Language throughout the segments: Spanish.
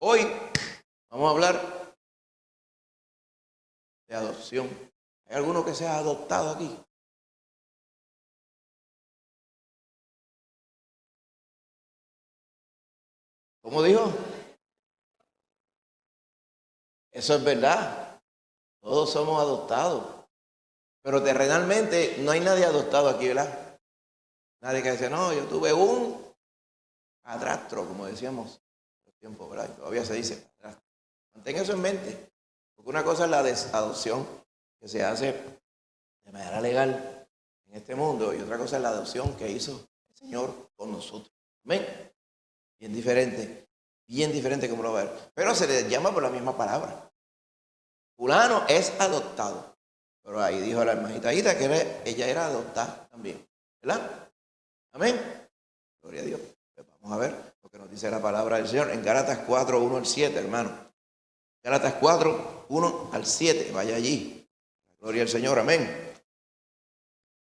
Hoy vamos a hablar de adopción. ¿Hay alguno que sea adoptado aquí? ¿Cómo dijo? Eso es verdad. Todos somos adoptados. Pero terrenalmente no hay nadie adoptado aquí, ¿verdad? Nadie que dice, no, yo tuve un padrastro, como decíamos en los tiempos, ¿verdad? Y todavía se dice padrastro. Mantenga eso en mente. Porque una cosa es la desadopción, que se hace de manera legal en este mundo, y otra cosa es la adopción que hizo el Señor con nosotros. Amén. Bien diferente como lo va a ver. Pero se le llama por la misma palabra. Fulano es adoptado. Pero ahí dijo la hermanita Aida que ella era adoptada también. ¿Verdad? Amén. Gloria a Dios. Pues vamos a ver lo que nos dice la palabra del Señor en Gálatas 4, 1 al 7, hermano. Gálatas 4, 1 al 7. Vaya allí. Gloria al Señor. Amén.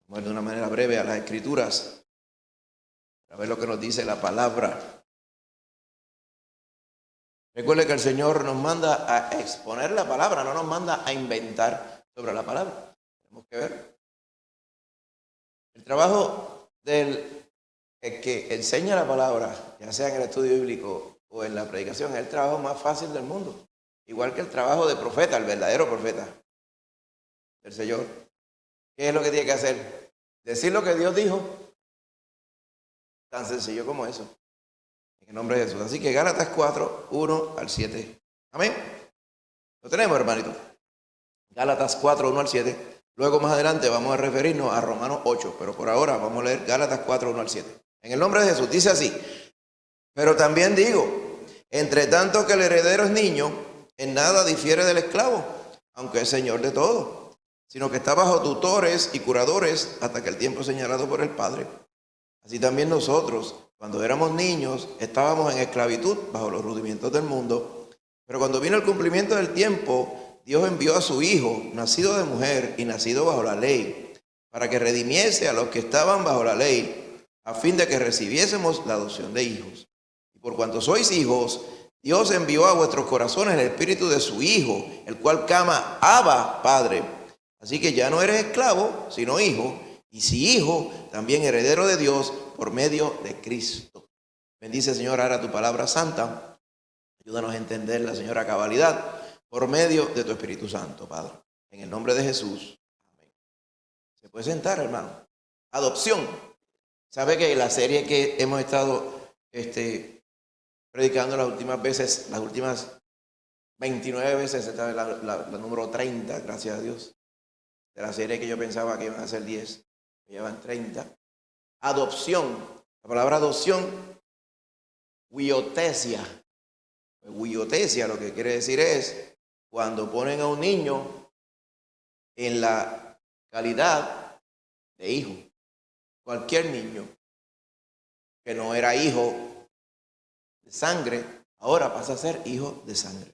Vamos a ver de una manera breve a las Escrituras para ver lo que nos dice la palabra. Recuerde que el Señor nos manda a exponer la palabra, no nos manda a inventar sobre la palabra. Tenemos que ver. El trabajo del que enseña la palabra, ya sea en el estudio bíblico o en la predicación, es el trabajo más fácil del mundo. Igual que el trabajo de profeta, el verdadero profeta del Señor. ¿Qué es lo que tiene que hacer? Decir lo que Dios dijo. Tan sencillo como eso. En el nombre de Jesús. Así que Gálatas 4, 1 al 7. Amén. Lo tenemos, hermanito. Gálatas 4, 1 al 7. Luego más adelante vamos a referirnos a Romanos 8. Pero por ahora vamos a leer Gálatas 4, 1 al 7. En el nombre de Jesús dice así. Pero también digo, entre tanto que el heredero es niño, en nada difiere del esclavo, aunque es señor de todo, sino que está bajo tutores y curadores hasta que el tiempo señalado por el Padre. Así también nosotros, cuando éramos niños, estábamos en esclavitud bajo los rudimientos del mundo. Pero cuando vino el cumplimiento del tiempo, Dios envió a su Hijo, nacido de mujer y nacido bajo la ley, para que redimiese a los que estaban bajo la ley, a fin de que recibiésemos la adopción de hijos. Y por cuanto sois hijos, Dios envió a vuestros corazones el espíritu de su Hijo, el cual clama, Abba, Padre. Así que ya no eres esclavo, sino hijo, y si hijo, también heredero de Dios por medio de Cristo. Bendice, Señor, ahora tu palabra santa. Ayúdanos a entenderla, Señor, a cabalidad, por medio de tu Espíritu Santo, Padre. En el nombre de Jesús. Amén. Se puede sentar, hermano. Adopción. ¿Sabe que la serie que hemos estado predicando las últimas veces, las últimas 29 veces, esta es la número 30, gracias a Dios, de la serie que yo pensaba que iban a ser 10, llevan 30. Adopción. La palabra adopción, huiotesia. Huiotesia lo que quiere decir es cuando ponen a un niño en la calidad de hijo. Cualquier niño que no era hijo de sangre, ahora pasa a ser hijo de sangre.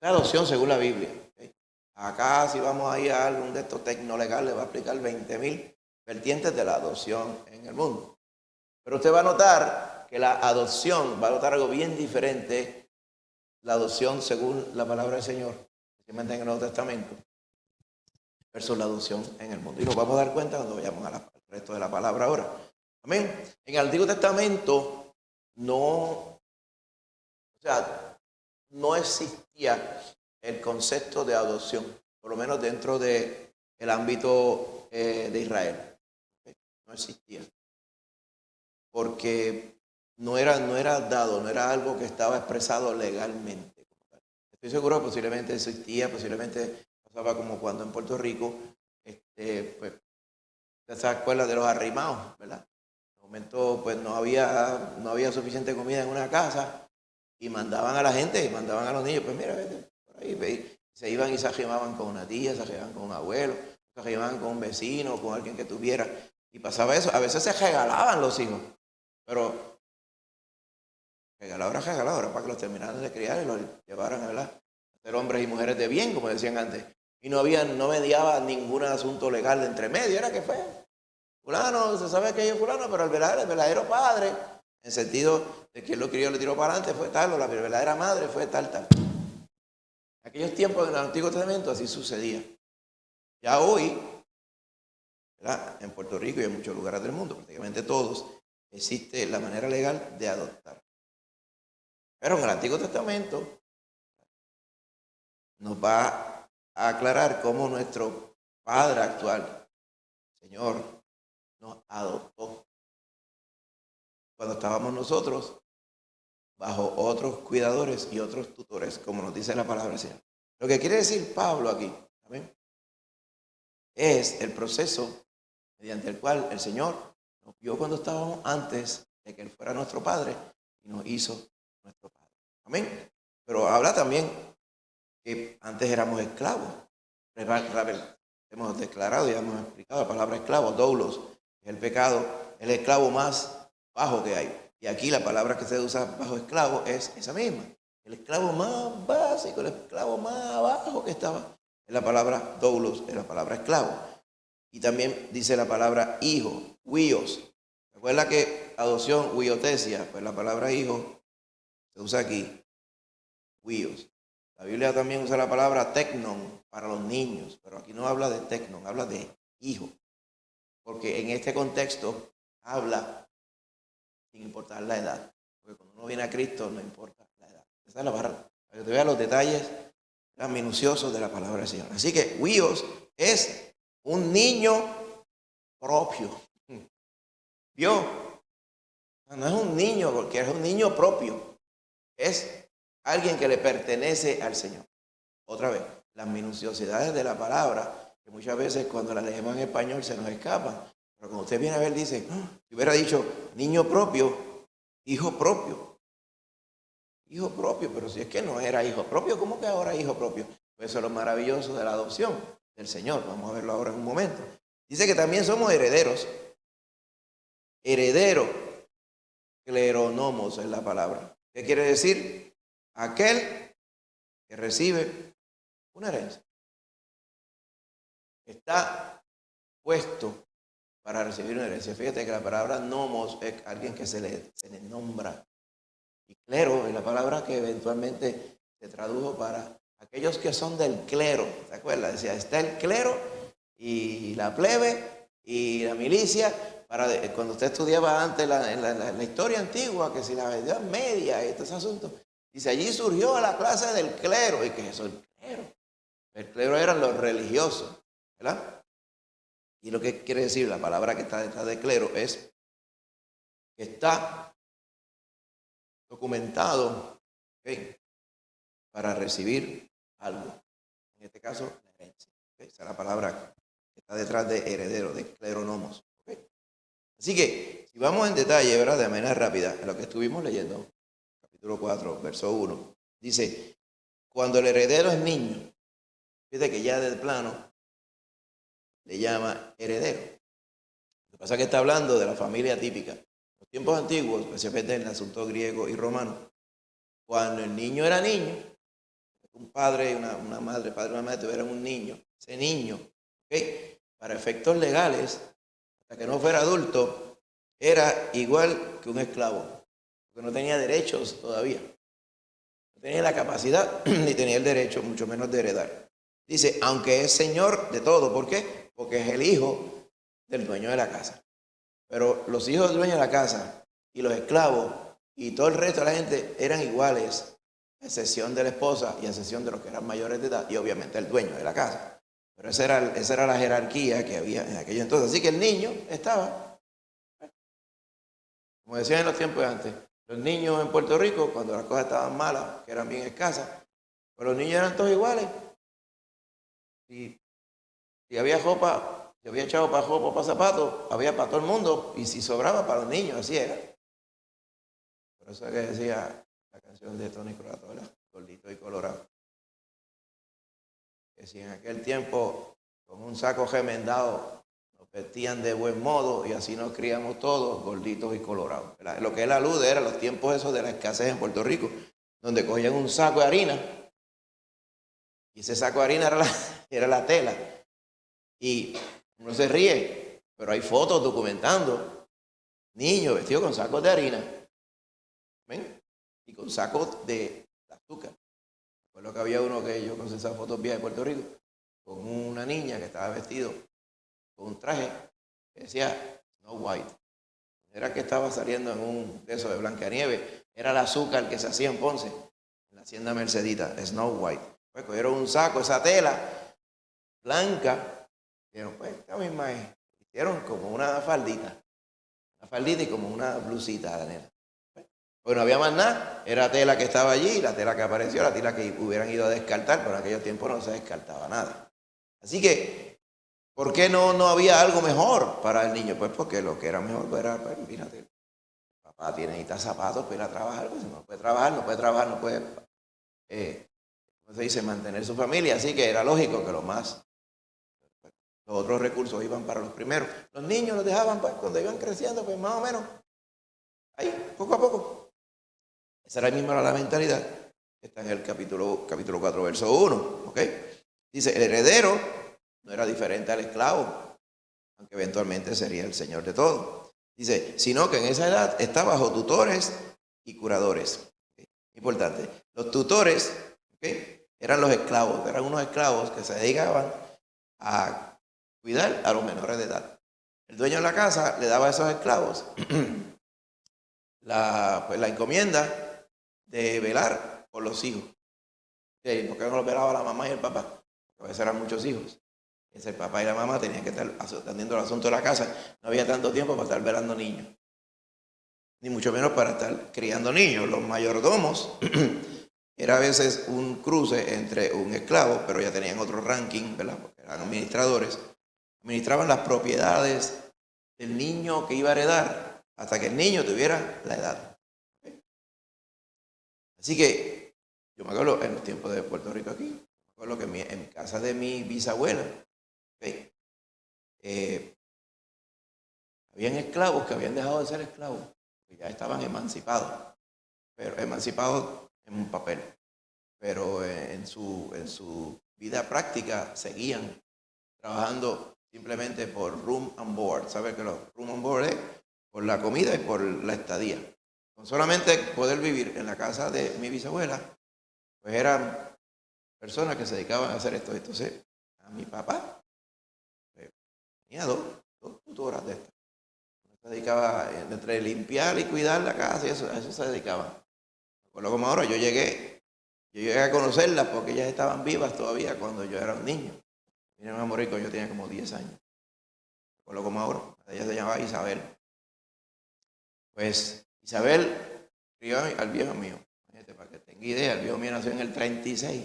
La adopción según la Biblia. ¿Okay? Acá si vamos a ir a algún de estos tecnolegales, le va a aplicar 20.000 vertientes de la adopción en el mundo. Pero usted va a notar que la adopción, va a notar algo bien diferente, la adopción según la palabra del Señor, especialmente en el Nuevo Testamento, versus la adopción en el mundo. Y nos vamos a dar cuenta cuando vayamos al resto de la palabra ahora. Amén. En el Antiguo Testamento no existía el concepto de adopción, por lo menos dentro del ámbito de Israel. No existía. Porque no era dado, no era algo que estaba expresado legalmente. Estoy seguro que posiblemente existía, posiblemente pasaba como cuando en Puerto Rico, pues, esa escuela de los arrimados, ¿verdad? En un momento, pues no había suficiente comida en una casa y mandaban a la gente, y mandaban a los niños, pues mira, vete por ahí, ve. Se iban y se arrimaban con una tía, se arrimaban con un abuelo, se arrimaban con un vecino, con alguien que tuviera. Y pasaba eso. A veces se regalaban los hijos, pero regaladora para que los terminaran de criar y los llevaran a ser hombres y mujeres de bien, como decían antes. Y no mediaba ningún asunto legal de entre medio, era que fue fulano, se sabe que es fulano, pero el verdadero padre En sentido de que lo crió, le tiró para adelante, fue tal, o la verdadera madre fue tal, tal. En aquellos tiempos en el Antiguo Testamento así sucedía. Ya hoy, ¿verdad?, en Puerto Rico y en muchos lugares del mundo, prácticamente todos, existe la manera legal de adoptar. Pero en el Antiguo Testamento nos va a aclarar cómo nuestro Padre actual, Señor, nos adoptó cuando estábamos nosotros bajo otros cuidadores y otros tutores, como nos dice la palabra del Señor. Lo que quiere decir Pablo aquí, ¿amén?, es el proceso mediante el cual el Señor nos vio cuando estábamos antes de que Él fuera nuestro Padre y nos hizo nuestro Padre. Amén. Pero habla también que antes éramos esclavos. Hemos declarado y hemos explicado la palabra esclavo, doulos, es el pecado, el esclavo más bajo que hay. Y aquí la palabra que se usa bajo esclavo es esa misma. El esclavo más básico, el esclavo más abajo que estaba, es la palabra doulos, es la palabra esclavo. Y también dice la palabra hijo, huios. Recuerda que adopción, huiotesia, pues la palabra hijo se usa aquí, huios. La Biblia también usa la palabra tecnon para los niños, pero aquí no habla de tecnon, habla de hijo. Porque en este contexto habla sin importar la edad. Porque cuando uno viene a Cristo no importa la edad. Esa es la palabra, para que te veas los detalles minuciosos de la palabra del Señor. Así que huios es un niño propio. ¿Vio? No es un niño, porque es un niño propio. Es alguien que le pertenece al Señor. Otra vez, las minuciosidades de la palabra, que muchas veces cuando la leemos en español se nos escapan. Pero cuando usted viene a ver, dice, si hubiera dicho niño propio, hijo propio. Hijo propio, pero si es que no era hijo propio, ¿cómo que ahora hijo propio? Pues eso es lo maravilloso de la adopción del Señor. Vamos a verlo ahora en un momento. Dice que también somos herederos. Heredero, cleronomos es la palabra. ¿Qué quiere decir? Aquel que recibe una herencia. Está puesto para recibir una herencia. Fíjate que la palabra nomos es alguien que se le nombra. Y clero es la palabra que eventualmente se tradujo para aquellos que son del clero. ¿Se acuerdan? Decía, está el clero y la plebe y la milicia. Cuando usted estudiaba antes la historia antigua, que si la Edad Media y estos asuntos, dice, allí surgió la clase del clero. ¿Y qué es eso? El clero. El clero eran los religiosos, ¿verdad? Y lo que quiere decir la palabra que está detrás de clero es que está documentado, ¿okay?, para recibir algo. En este caso, la herencia. ¿Okay? Esa es la palabra que está detrás de heredero, de cleronomos. ¿Okay? Así que, si vamos en detalle, ¿verdad?, de manera rápida, en lo que estuvimos leyendo, capítulo 4, verso 1, dice, cuando el heredero es niño, fíjate que ya del plano le llama heredero. Lo que pasa es que está hablando de la familia típica. En los tiempos antiguos, especialmente en el asunto griego y romano, cuando el niño era niño, un padre y una madre, padre y una madre tuvieran un niño, ese niño, ¿okay?, para efectos legales, hasta que no fuera adulto, era igual que un esclavo, porque no tenía derechos todavía. No tenía la capacidad ni tenía el derecho, mucho menos de heredar. Dice, aunque es señor de todo. ¿Por qué? Porque es el hijo del dueño de la casa. Pero los hijos del dueño de la casa y los esclavos y todo el resto de la gente eran iguales, a excepción de la esposa y a excepción de los que eran mayores de edad y obviamente el dueño de la casa. Pero esa era la jerarquía que había en aquello entonces. Así que el niño estaba, como decían en los tiempos de antes, los niños en Puerto Rico, cuando las cosas estaban malas, que eran bien escasas, pues los niños eran todos iguales. Si había ropa, si había echado para ropa, para zapatos, había para todo el mundo, y si sobraba para los niños, así era. Por eso es que decía la canción de Tony Croato, ¿verdad? Gordito y colorado. Que si en aquel tiempo con un saco remendado nos vestían de buen modo y así nos criamos todos, gorditos y colorados. Lo que él alude era los tiempos esos de la escasez en Puerto Rico, donde cogían un saco de harina y ese saco de harina era la tela. Y uno se ríe, pero hay fotos documentando niños vestidos con sacos de harina. y con sacos de azúcar. Recuerdo que había uno que yo con esas fotos viejas de Puerto Rico, con una niña que estaba vestido con un traje que decía Snow White. Era que estaba saliendo en un de esos de Blancanieves, era el azúcar que se hacía en Ponce, en la hacienda Mercedita, Snow White. Pues cogieron un saco, esa tela blanca, dijeron, pues esta misma es. Hicieron como una faldita y como una blusita de la nena. Pues no había más nada, era tela que estaba allí, la tela que apareció, la tela que hubieran ido a descartar, pero en aquellos tiempos no se descartaba nada. Así que, ¿por qué no había algo mejor para el niño? Pues porque lo que era mejor pues era, pues, fíjate, papá necesita zapatos para ir a trabajar, pues no puede trabajar, no puede, ¿cómo se dice?, mantener su familia. Así que era lógico que los otros recursos iban para los primeros. Los niños los dejaban, pues, cuando iban creciendo, pues más o menos, ahí, poco a poco. Esa era misma la mentalidad que está en el capítulo 4, verso 1, ¿ok? Dice, el heredero no era diferente al esclavo, aunque eventualmente sería el señor de todo. Dice, sino que en esa edad está bajo tutores y curadores. ¿Okay? Importante, los tutores, ¿okay?, eran los esclavos, eran unos esclavos que se dedicaban a cuidar a los menores de edad. El dueño de la casa le daba a esos esclavos la encomienda de velar por los hijos. ¿Por qué no los velaba la mamá y el papá? Porque a veces eran muchos hijos. El papá y la mamá tenían que estar atendiendo el asunto de la casa. No había tanto tiempo para estar velando niños, ni mucho menos para estar criando niños. Los mayordomos era a veces un cruce entre un esclavo, pero ya tenían otro ranking, ¿verdad?, porque eran administradores. Administraban las propiedades del niño que iba a heredar hasta que el niño tuviera la edad. Así que yo me acuerdo en los tiempos de Puerto Rico aquí, me acuerdo que en casa de mi bisabuela, ¿okay?, habían esclavos que habían dejado de ser esclavos, que ya estaban emancipados, pero emancipados en un papel, pero en su vida práctica seguían trabajando simplemente por room and board. ¿Sabes que los room and board es por la comida y por la estadía? Con solamente poder vivir en la casa de mi bisabuela, pues eran personas que se dedicaban a hacer esto. Entonces, a mi papá tenía dos tutoras de estas. Se dedicaba entre limpiar y cuidar la casa y a eso se dedicaba. Recuerdo como ahora, yo llegué a conocerlas porque ellas estaban vivas todavía cuando yo era un niño. Vinieron a morir cuando yo tenía como 10 años. Recuerdo como ahora, ella se llamaba Isabel. Pues Isabel crió al viejo mío. Fíjate, para que tenga idea, el viejo mío nació en el 36.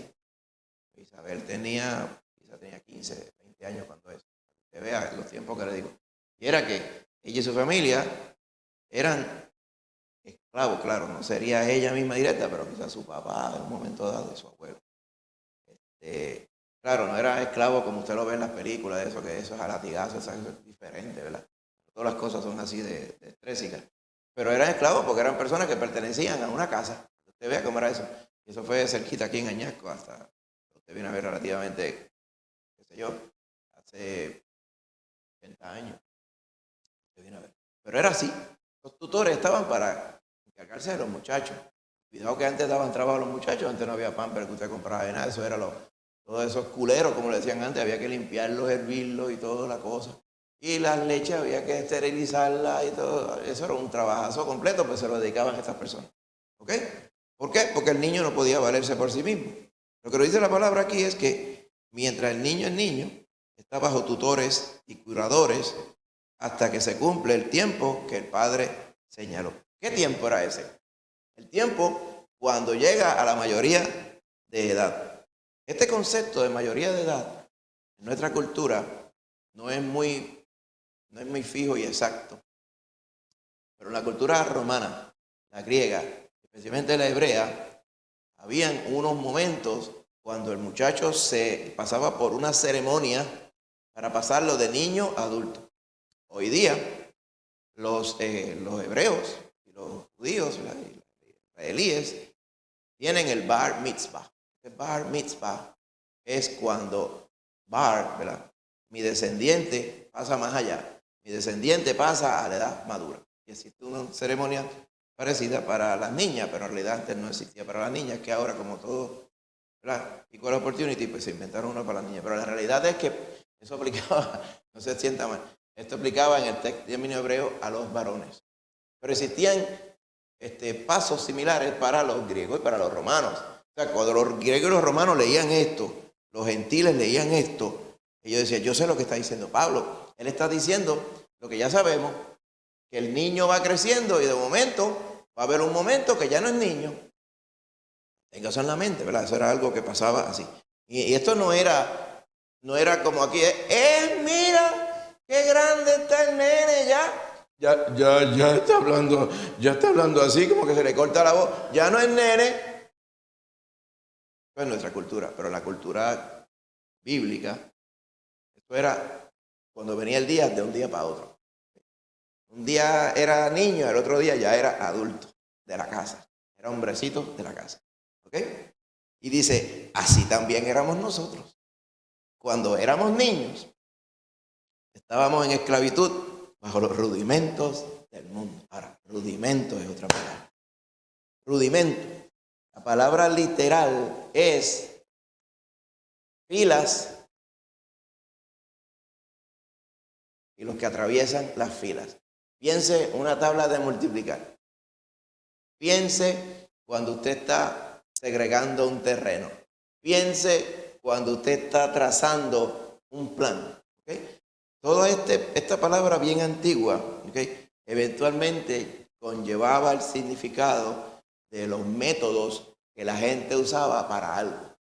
Isabel quizá tenía 15, 20 años cuando eso. Que vea los tiempos que le digo. Y era que ella y su familia eran esclavos, claro, no sería ella misma directa, pero quizás su papá en un momento dado y su abuelo. Claro, no era esclavo como usted lo ve en las películas, de eso, que eso es a latigazo, eso es diferente, ¿verdad? Todas las cosas son así de estrésicas. Pero eran esclavos porque eran personas que pertenecían a una casa. Usted vea cómo era eso. Y eso fue cerquita aquí en Añasco, hasta usted viene a ver relativamente, qué sé yo, hace 80 años. Usted viene a ver. Pero era así. Los tutores estaban para encargarse de los muchachos. Cuidado que antes daban trabajo a los muchachos, antes no había pan para que usted comprara de nada, eso era todos esos culeros, como le decían antes, había que limpiarlos, hervirlos y toda la cosa. Y las leches había que esterilizarlas y todo. Eso era un trabajazo completo, pues se lo dedicaban a estas personas. ¿Ok? ¿Por qué? Porque el niño no podía valerse por sí mismo. Lo que nos dice la palabra aquí es que mientras el niño es niño, está bajo tutores y curadores hasta que se cumple el tiempo que el padre señaló. ¿Qué tiempo era ese? El tiempo cuando llega a la mayoría de edad. Este concepto de mayoría de edad en nuestra cultura no es muy fijo y exacto. Pero en la cultura romana, la griega, especialmente la hebrea, habían unos momentos cuando el muchacho se pasaba por una ceremonia para pasarlo de niño a adulto. Hoy día, los hebreos y los judíos, los israelíes, tienen el bar mitzvah. El bar mitzvah es cuando ¿verdad?, mi descendiente pasa más allá. Mi descendiente pasa a la edad madura. Y existe una ceremonia parecida para las niñas, pero en realidad antes no existía para las niñas, que ahora como todo, ¿verdad? Equal Opportunity, pues se inventaron una para las niñas. Pero la realidad es que eso aplicaba, no se sienta mal, esto aplicaba en el término hebreo a los varones. Pero existían pasos similares para los griegos y para los romanos. O sea, cuando los griegos y los romanos leían esto, los gentiles leían esto, ellos decían, yo sé lo que está diciendo Pablo. Él está diciendo lo que ya sabemos, que el niño va creciendo y de momento va a haber un momento que ya no es niño. Tenga eso en la mente, ¿verdad? Eso era algo que pasaba así. Y esto no era como aquí, mira, qué grande está el nene ya está hablando así, como que se le corta la voz, ya no es nene. Esto es nuestra cultura, pero la cultura bíblica, esto era cuando venía el día de un día para otro. Un día era niño, el otro día ya era adulto de la casa, era hombrecito de la casa. ¿Ok? Y dice, así también éramos nosotros. Cuando éramos niños, estábamos en esclavitud bajo los rudimentos del mundo. Ahora, rudimento es otra palabra. Rudimento. La palabra literal es filas y los que atraviesan las filas. Piense una tabla de multiplicar. Piense cuando usted está segregando un terreno. Piense cuando usted está trazando un plan. ¿Okay? Toda esta palabra bien antigua, ¿okay? Eventualmente conllevaba el significado de los métodos que la gente usaba para algo.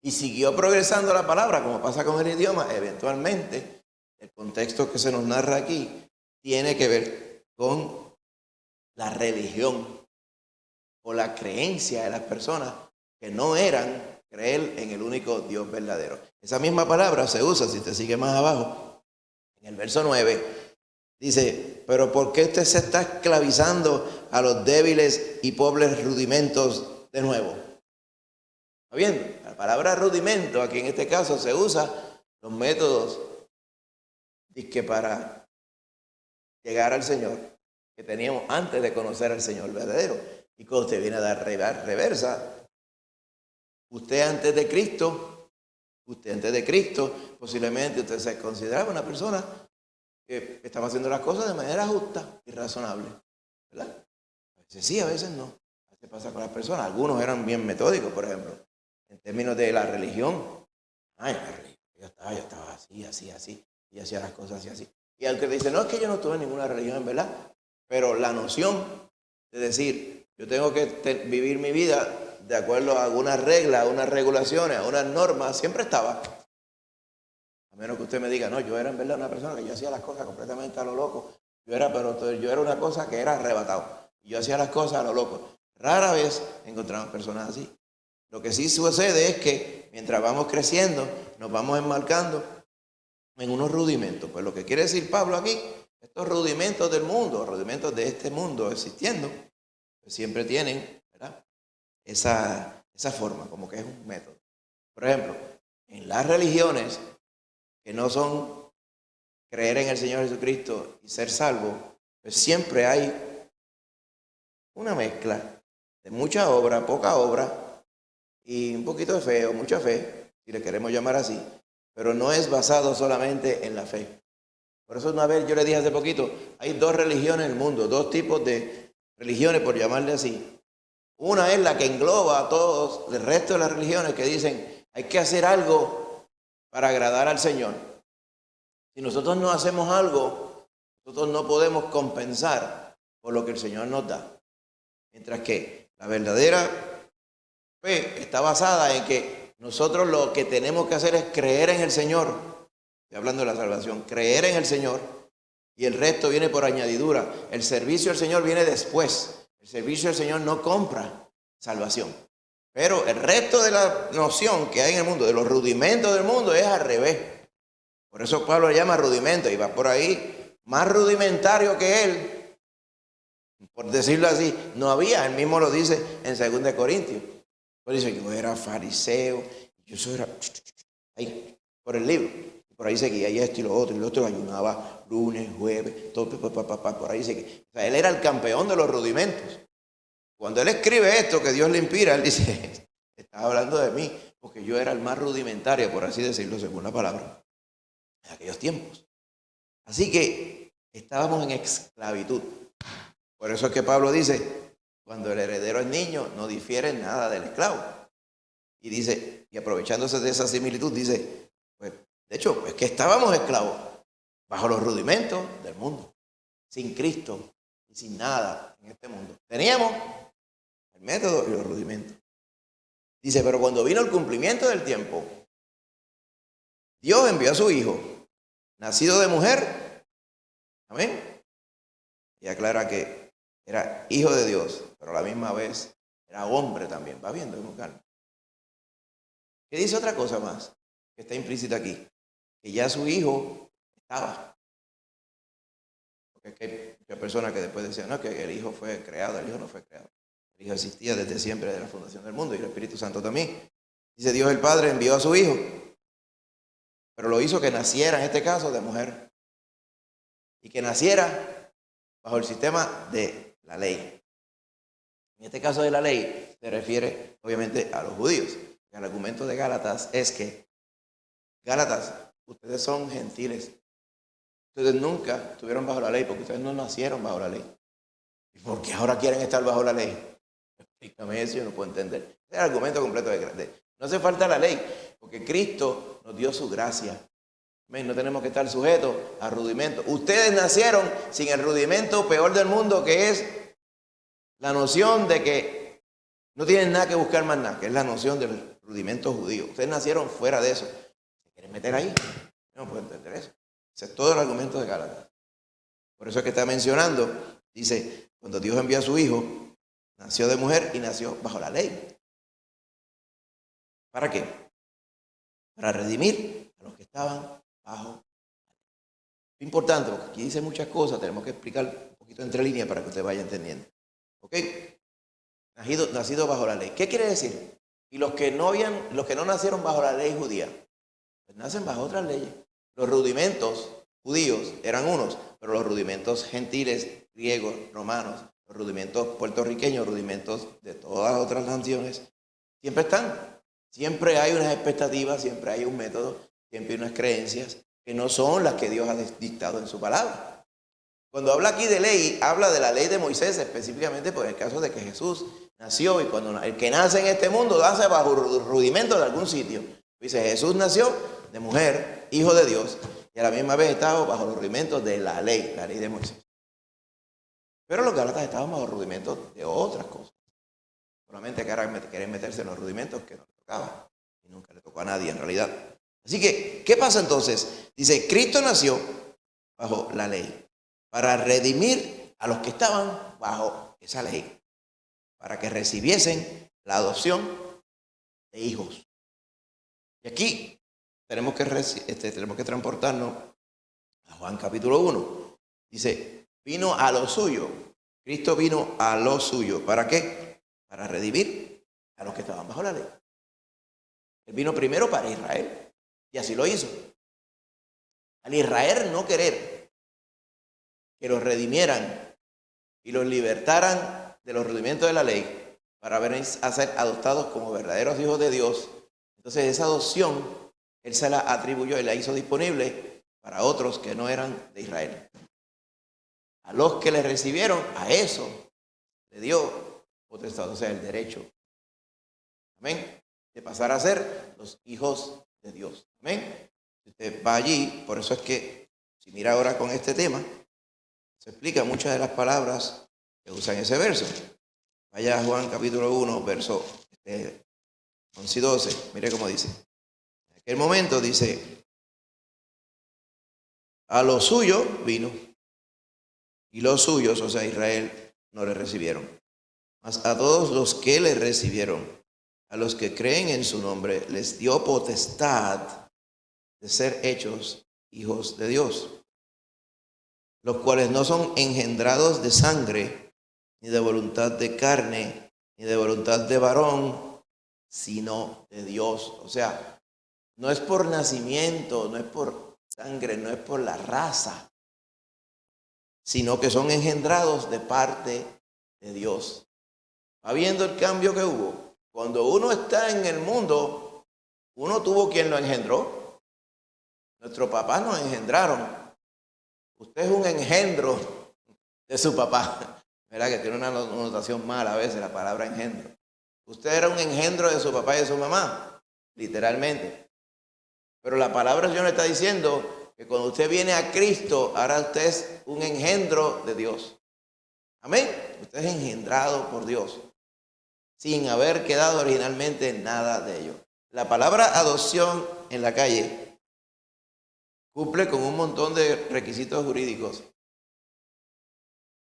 Y siguió progresando la palabra, como pasa con el idioma. Eventualmente, el contexto que se nos narra aquí tiene que ver con la religión o la creencia de las personas que no eran creer en el único Dios verdadero. Esa misma palabra se usa, si te sigue más abajo, en el verso 9, dice, pero ¿por qué usted se está esclavizando a los débiles y pobres rudimentos de nuevo? ¿Está viendo? La palabra rudimento aquí en este caso se usa los métodos que para llegar al Señor que teníamos antes de conocer al Señor verdadero. Y cuando usted viene a dar reversa, usted antes de Cristo, posiblemente usted se consideraba una persona que estaba haciendo las cosas de manera justa y razonable, ¿verdad? A veces sí, a veces no. A veces pasa con las personas. Algunos eran bien metódicos, por ejemplo, en términos de la religión. Ay, la religión, yo estaba así, y hacía las cosas así. Y al que dice, no, es que yo no tuve ninguna religión, ¿verdad? Pero la noción de decir, yo tengo que vivir mi vida de acuerdo a algunas reglas, a unas regulaciones, a unas normas, siempre estaba. A menos que usted me diga, no, yo era en verdad una persona que yo hacía las cosas completamente a lo loco. Yo era una cosa que era arrebatado. Y yo hacía las cosas a lo loco. Rara vez encontramos personas así. Lo que sí sucede es que mientras vamos creciendo, nos vamos enmarcando en unos rudimentos. Pues lo que quiere decir Pablo aquí, estos rudimentos del mundo, rudimentos de este mundo existiendo, pues siempre tienen, ¿verdad?, esa forma, como que es un método. Por ejemplo, en las religiones que no son creer en el Señor Jesucristo y ser salvo, pues siempre hay una mezcla de mucha obra, poca obra y un poquito de fe o mucha fe, si le queremos llamar así, pero no es basado solamente en la fe. Por eso una vez yo le dije hace poquito, hay dos religiones en el mundo, dos tipos de religiones, por llamarle así. Una es la que engloba a todos el resto de las religiones que dicen, hay que hacer algo para agradar al Señor. Si nosotros no hacemos algo, nosotros no podemos compensar por lo que el Señor nos da. Mientras que la verdadera fe está basada en que nosotros lo que tenemos que hacer es creer en el Señor. Estoy hablando de la salvación, creer en el Señor y el resto viene por añadidura. El servicio al Señor viene después. El servicio al Señor no compra salvación. Pero el resto de la noción que hay en el mundo, de los rudimentos del mundo, es al revés. Por eso Pablo le llama rudimento y va por ahí, más rudimentario que él, por decirlo así, no había. Él mismo lo dice en 2 Corintios. Él dice, yo era fariseo, yo era ahí, por el libro. por ahí seguía, y esto y lo otro, ayunaba lunes, jueves, todo, por ahí seguía. O sea, él era el campeón de los rudimentos. Cuando él escribe esto, que Dios le inspira, él dice, estaba hablando de mí, porque yo era el más rudimentario, por así decirlo, según la palabra, en aquellos tiempos. Así que estábamos en esclavitud. Por eso es que Pablo dice, cuando el heredero es niño, no difiere en nada del esclavo. Y dice, y aprovechándose de esa similitud, dice, pues, de hecho, es que estábamos esclavos, bajo los rudimentos del mundo, sin Cristo y sin nada en este mundo. Teníamos el método y los rudimentos. Dice, pero cuando vino el cumplimiento del tiempo, Dios envió a su Hijo, nacido de mujer, amén, y aclara que era hijo de Dios, pero a la misma vez era hombre también. Va viendo con calma. ¿Qué dice otra cosa más que está implícita aquí? Que ya su hijo estaba. Porque es que hay muchas personas que después decían, no, que el hijo fue creado, el hijo no fue creado. El hijo existía desde siempre, de la fundación del mundo, y el Espíritu Santo también. Dice, Dios el Padre envió a su hijo, pero lo hizo que naciera, en este caso, de mujer. Y que naciera bajo el sistema de la ley. En este caso de la ley se refiere obviamente a los judíos. El argumento de Gálatas es que, Gálatas, ustedes son gentiles. Ustedes nunca estuvieron bajo la ley porque ustedes no nacieron bajo la ley. ¿Y por qué ahora quieren estar bajo la ley? Explícame eso, yo no puedo entender. Ese es el argumento completo de no hace falta la ley, porque Cristo nos dio su gracia. No tenemos que estar sujetos a rudimentos. Ustedes nacieron sin el rudimento peor del mundo, que es la noción de que no tienen nada que buscar más nada, que es la noción del rudimento judío. Ustedes nacieron fuera de eso. ¿Se quieren meter ahí? Yo no puedo entender eso. Ese es todo el argumento de Gálatas. Por eso es que está mencionando, dice, cuando Dios envió a su Hijo, nació de mujer y nació bajo la ley. ¿Para qué? Para redimir a los que estaban bajo la ley. Es importante, porque aquí dice muchas cosas, tenemos que explicar un poquito entre líneas para que usted vaya entendiendo. ¿Ok? Nacido bajo la ley. ¿Qué quiere decir? Y los que no nacieron bajo la ley judía, pues nacen bajo otras leyes. Los rudimentos judíos eran unos, pero los rudimentos gentiles, griegos, romanos, los rudimentos puertorriqueños, rudimentos de todas las otras naciones, siempre están. Siempre hay unas expectativas, siempre hay un método, siempre hay unas creencias que no son las que Dios ha dictado en su palabra. Cuando habla aquí de ley, habla de la ley de Moisés, específicamente por el caso de que Jesús nació, y cuando el que nace en este mundo nace bajo rudimento de algún sitio. Dice, Jesús nació de mujer, hijo de Dios, y a la misma vez estaba bajo los rudimentos de la ley de Moisés. Pero los gálatas estaban bajo rudimentos de otras cosas. Solamente querían meterse en los rudimentos que no les tocaba, y nunca le tocó a nadie en realidad. Así que, ¿qué pasa entonces? Dice, Cristo nació bajo la ley para redimir a los que estaban bajo esa ley, para que recibiesen la adopción de hijos. Y aquí tenemos que transportarnos a Juan capítulo 1. Dice, vino a lo suyo. Cristo vino a lo suyo. ¿Para qué? Para redimir a los que estaban bajo la ley. Él vino primero para Israel, y así lo hizo. Al Israel no querer que los redimieran y los libertaran de los rudimentos de la ley para venir a ser adoptados como verdaderos hijos de Dios, entonces esa adopción Él se la atribuyó y la hizo disponible para otros que no eran de Israel. A los que le recibieron, a eso le dio potestad, o sea, el derecho, amén, de pasar a ser los hijos de Dios. Amén. Si usted va allí, por eso es que, si mira ahora con este tema, se explica muchas de las palabras que usan ese verso. Vaya a Juan capítulo 1, verso 11 y 12. Mire cómo dice. En aquel momento dice, a lo suyo vino, y los suyos, o sea, Israel, no le recibieron. Mas a todos los que le recibieron, a los que creen en su nombre, les dio potestad de ser hechos hijos de Dios, los cuales no son engendrados de sangre, ni de voluntad de carne, ni de voluntad de varón, sino de Dios. O sea, no es por nacimiento, no es por sangre no es por la raza, sino que son engendrados de parte de Dios. ¿Va viendo el cambio que hubo? Cuando uno está en el mundo, uno tuvo quien lo engendró. Nuestros papás nos engendraron. Usted es un engendro de su papá. ¿Verdad que tiene una notación mala a veces la palabra engendro? Usted era un engendro de su papá y de su mamá, literalmente. Pero la palabra del Señor le está diciendo que cuando usted viene a Cristo, ahora usted es un engendro de Dios. Amén. Usted es engendrado por Dios, sin haber quedado originalmente en nada de ello. La palabra adopción en la calle cumple con un montón de requisitos jurídicos.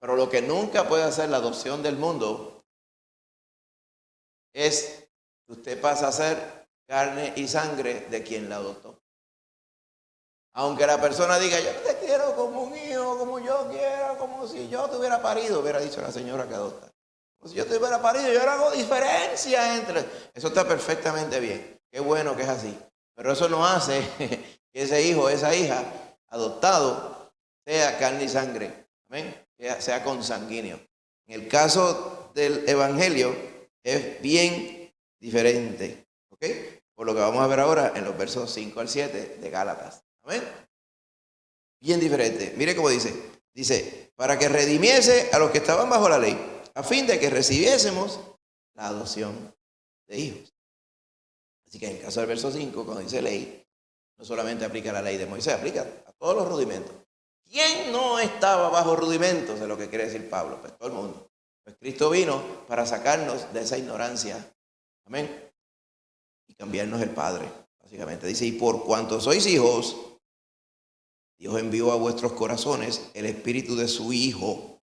Pero lo que nunca puede hacer la adopción del mundo es que usted pasa a ser carne y sangre de quien la adoptó. Aunque la persona diga, yo te quiero como un hijo, como yo quiero, como si yo te hubiera parido, hubiera dicho la señora que adopta. Como si yo te hubiera parido, yo no hago diferencia entre... Eso está perfectamente bien. Qué bueno que es así. Pero eso no hace que ese hijo o esa hija adoptado sea carne y sangre. Amén. Sea consanguíneo. En el caso del evangelio es bien diferente. ¿Ok? Por lo que vamos a ver ahora en los versos 5 al 7 de Gálatas. Amén. Bien diferente. Mire cómo dice. Dice, para que redimiese a los que estaban bajo la ley, a fin de que recibiésemos la adopción de hijos. Así que en el caso del verso 5, cuando dice ley, no solamente aplica la ley de Moisés, aplica a todos los rudimentos. ¿Quién no estaba bajo rudimentos? De lo que quiere decir Pablo. Pues todo el mundo. Pues Cristo vino para sacarnos de esa ignorancia. Amén. Y cambiarnos el Padre. Básicamente dice, y por cuanto sois hijos, Dios envió a vuestros corazones el espíritu de su Hijo,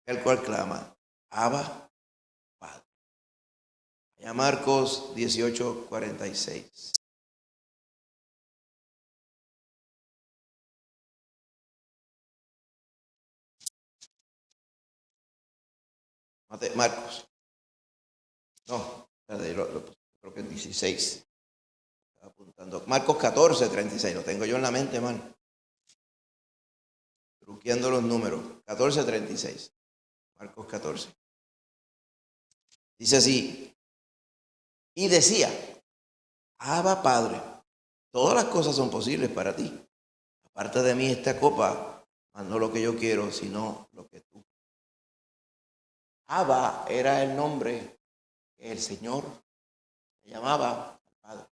el cual clama, Abba, Padre. Allá Marcos 18:46. Marcos. No, creo que es 16. Estaba apuntando. Marcos 14:36. Lo tengo yo en la mente, hermano. Truqueando los números. 14:36. Marcos 14. Dice así. Y decía, Abba, Padre, todas las cosas son posibles para ti. Aparte de mí esta copa, mas no lo que yo quiero, sino lo que tú. Abba era el nombre que el Señor le llamaba al Padre.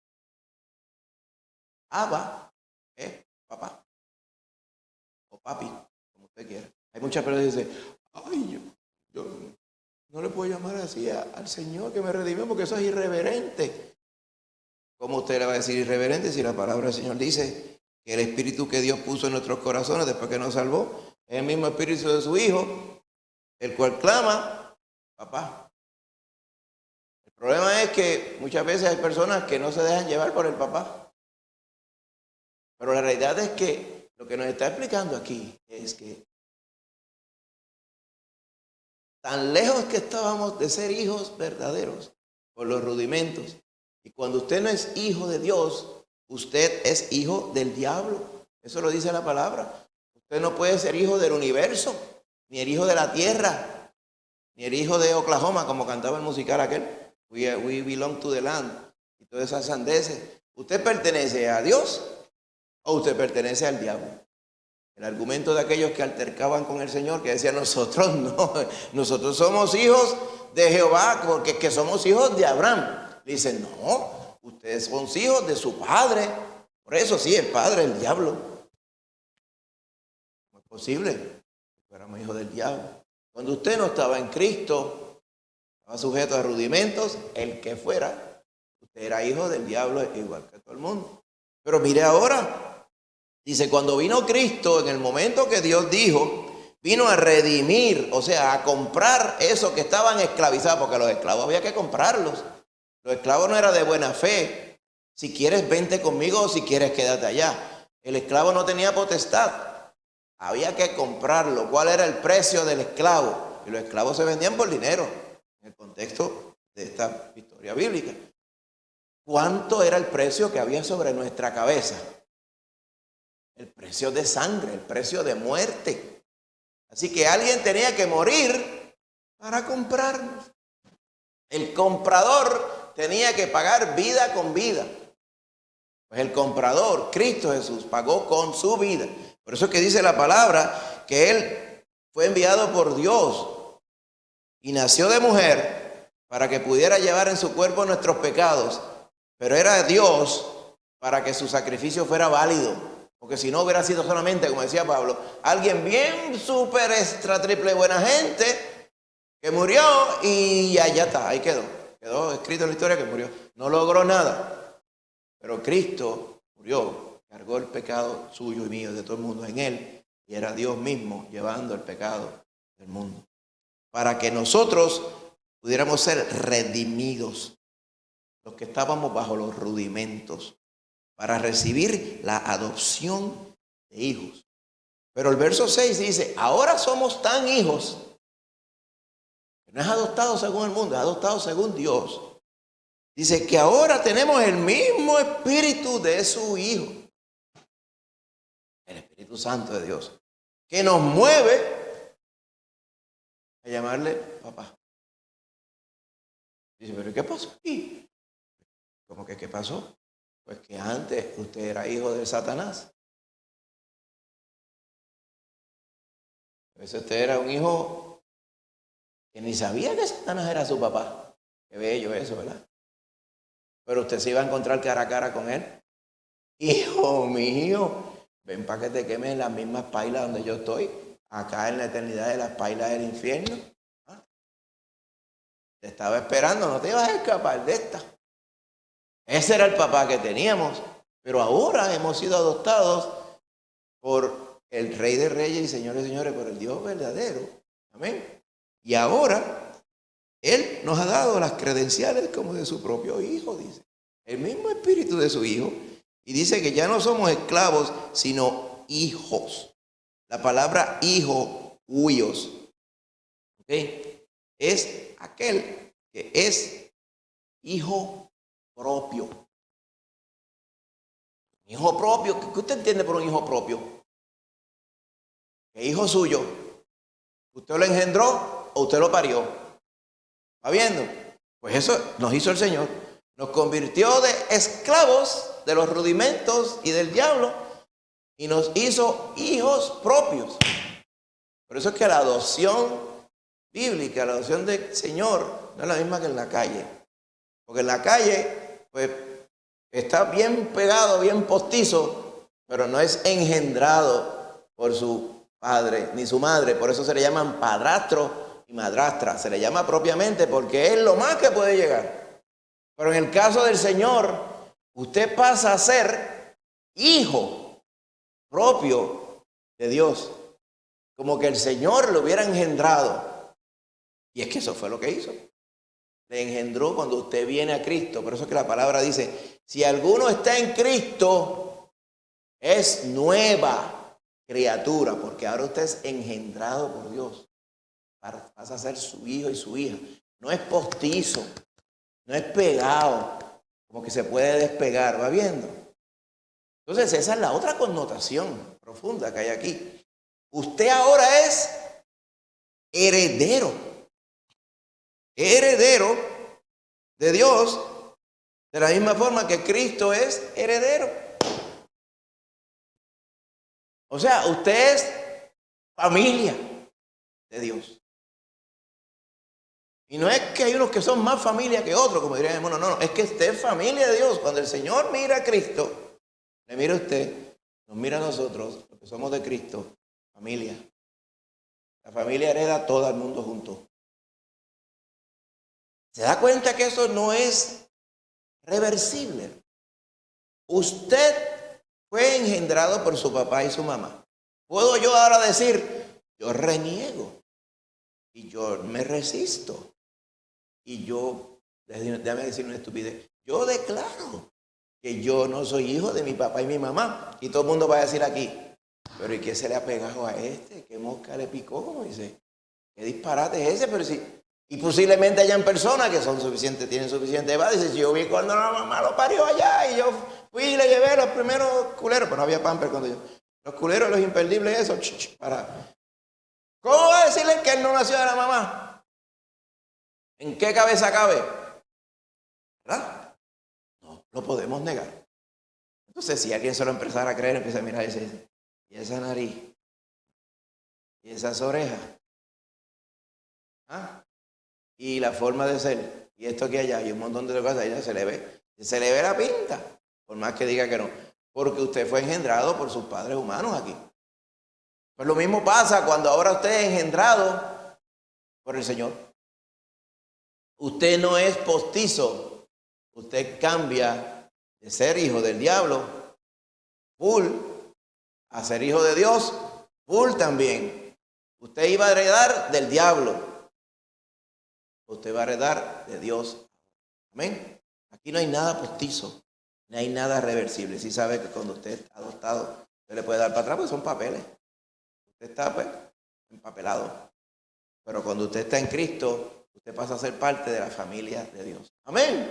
Abba es papá o papi, como usted quiera. Hay muchas personas que dicen, ay, yo no le puedo llamar así al Señor que me redimió porque eso es irreverente. ¿Cómo usted le va a decir irreverente si la palabra del Señor dice que el espíritu que Dios puso en nuestros corazones después que nos salvó es el mismo espíritu de su Hijo, el cual clama, papá? El problema es que muchas veces hay personas que no se dejan llevar por el papá. Pero la realidad es que lo que nos está explicando aquí es que tan lejos que estábamos de ser hijos verdaderos por los rudimentos. Y cuando usted no es hijo de Dios, usted es hijo del diablo. Eso lo dice la palabra. Usted no puede ser hijo del universo, ni el hijo de la tierra, ni el hijo de Oklahoma, como cantaba el musical aquel. We belong to the land. Y todas esas sandeces. ¿Usted pertenece a Dios o usted pertenece al diablo? El argumento de aquellos que altercaban con el Señor, que decían, nosotros no, nosotros somos hijos de Jehová, porque que somos hijos de Abraham. Le dicen, no, ustedes son hijos de su padre. Por eso sí, el padre, el diablo. No es posible que fuéramos hijos del diablo. Cuando usted no estaba en Cristo, estaba sujeto a rudimentos, el que fuera, usted era hijo del diablo igual que todo el mundo. Pero mire ahora. Dice, cuando vino Cristo, en el momento que Dios dijo, vino a redimir, o sea, a comprar eso que estaban esclavizados, porque los esclavos había que comprarlos. Los esclavos no era de buena fe. Si quieres, vente conmigo, o si quieres, quédate allá. El esclavo no tenía potestad. Había que comprarlo. ¿Cuál era el precio del esclavo? Y los esclavos se vendían por dinero, en el contexto de esta historia bíblica. ¿Cuánto era el precio que había sobre nuestra cabeza? el precio de sangre, el precio de muerte. Así que alguien tenía que morir para comprarnos. El comprador tenía que pagar vida con vida. Pues el comprador, Cristo Jesús, pagó con su vida. Por eso es que dice la palabra que Él fue enviado por Dios y nació de mujer para que pudiera llevar en su cuerpo nuestros pecados. Pero era Dios para que su sacrificio fuera válido. Porque si no hubiera sido solamente, como decía Pablo, alguien bien súper extra triple buena gente que murió y allá está, ahí quedó. Quedó escrito en la historia que murió. No logró nada. Pero Cristo murió, cargó el pecado suyo y mío, de todo el mundo en Él. Y era Dios mismo llevando el pecado del mundo. Para que nosotros pudiéramos ser redimidos, los que estábamos bajo los rudimentos, para recibir la adopción de hijos. Pero el verso 6 dice, ahora somos tan hijos, que no es adoptado según el mundo, es adoptado según Dios. Dice que ahora tenemos el mismo espíritu de su Hijo, el Espíritu Santo de Dios, que nos mueve a llamarle papá. Dice, pero ¿qué pasó aquí? ¿Cómo que qué pasó? Pues que antes usted era hijo de Satanás. A veces usted era un hijo que ni sabía que Satanás era su papá. Qué bello eso, ¿verdad? Pero usted se iba a encontrar cara a cara con él. Hijo mío, ven para que te quemes en las mismas pailas donde yo estoy, acá en la eternidad de las pailas del infierno. ¿Ah? Te estaba esperando, no te ibas a escapar de esta. Ese era el papá que teníamos, pero ahora hemos sido adoptados por el Rey de Reyes y Señores de Señores, por el Dios verdadero. Amén. Y ahora Él nos ha dado las credenciales como de su propio Hijo, dice. El mismo espíritu de su Hijo. Y dice que ya no somos esclavos, sino hijos. La palabra hijo, huios, ¿okay? Es aquel que es hijo propio. Hijo propio, ¿qué usted entiende por un hijo propio? ¿Qué hijo suyo? ¿Usted lo engendró o usted lo parió? ¿Va viendo? Pues eso nos hizo el Señor. Nos convirtió de esclavos de los rudimentos y del diablo y nos hizo hijos propios. Por eso es que la adopción bíblica, la adopción del Señor, no es la misma que en la calle. Porque en la calle, pues, está bien pegado, bien postizo, pero no es engendrado por su padre ni su madre. Por eso se le llaman padrastro y madrastra. Se le llama propiamente porque es lo más que puede llegar. Pero en el caso del Señor, usted pasa a ser hijo propio de Dios. Como que el Señor lo hubiera engendrado. Y es que eso fue lo que hizo. Le engendró cuando usted viene a Cristo. Por eso es que la palabra dice, si alguno está en Cristo, es nueva criatura. Porque ahora usted es engendrado por Dios. Pasa a ser su hijo y su hija. No es postizo. No es pegado, como que se puede despegar, ¿va viendo? Entonces esa es la otra connotación profunda que hay aquí. Usted ahora es heredero. Heredero de Dios, de la misma forma que Cristo es heredero. O sea, usted es familia de Dios. Y no es que hay unos que son más familia que otros, como dirían hermanos, no, es que usted es familia de Dios. Cuando el Señor mira a Cristo, le mira a usted, nos mira a nosotros, los que somos de Cristo, familia. La familia hereda todo el mundo junto. ¿Se da cuenta que eso no es reversible? Usted fue engendrado por su papá y su mamá. ¿Puedo yo ahora decir, yo reniego y yo me resisto? Y yo, déjame decir una estupidez, yo declaro que yo no soy hijo de mi papá y mi mamá. Y todo el mundo va a decir aquí, pero ¿y qué se le ha pegado a este? ¿Qué mosca le picó? Como dice, ¿qué disparate es ese? Pero sí, y posiblemente hayan personas que son suficientes, tienen suficiente edad. Dice, yo vi cuando la mamá lo parió allá y yo fui y le llevé los primeros culeros, pero no había pamper cuando yo. Los culeros, los imperdibles, eso. Para. ¿Cómo va a decirle que él no nació de la mamá? ¿En qué cabeza cabe? ¿Verdad? No, lo podemos negar. Entonces, si alguien se lo empezara a creer, empieza a mirar y dice, ¿y esa nariz? ¿Y esas orejas? ¿Ah? Y la forma de ser, y esto que allá, y un montón de cosas, ella se le ve la pinta, por más que diga que no, porque usted fue engendrado por sus padres humanos aquí. Pues lo mismo pasa cuando ahora usted es engendrado por el Señor. Usted no es postizo, usted cambia de ser hijo del diablo, full, a ser hijo de Dios, full también. Usted iba a heredar del diablo, usted va a heredar de Dios. Amén. Aquí no hay nada postizo, no hay nada reversible. Si sabe que cuando usted está adoptado, usted le puede dar para atrás, pues son papeles. Usted está pues empapelado. Pero cuando usted está en Cristo, usted pasa a ser parte de la familia de Dios. Amén.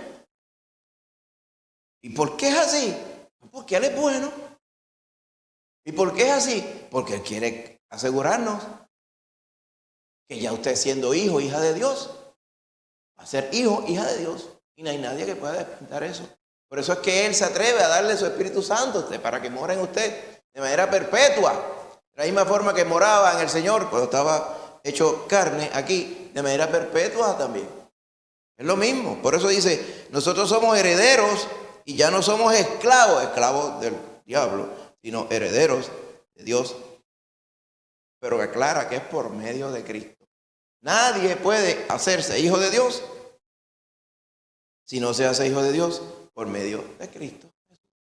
¿Y por qué es así? Porque Él es bueno. ¿Y por qué es así? Porque Él quiere asegurarnos que ya usted siendo hijo, hija de Dios, va a ser hijo, hija de Dios. Y no hay nadie que pueda dar eso. Por eso es que Él se atreve a darle su Espíritu Santo a usted, para que mora en usted de manera perpetua. De la misma forma que moraba en el Señor cuando estaba hecho carne aquí, de manera perpetua también. Es lo mismo. Por eso dice, nosotros somos herederos y ya no somos esclavos del diablo, sino herederos de Dios. Pero aclara que es por medio de Cristo. Nadie puede hacerse hijo de Dios si no se hace hijo de Dios por medio de Cristo.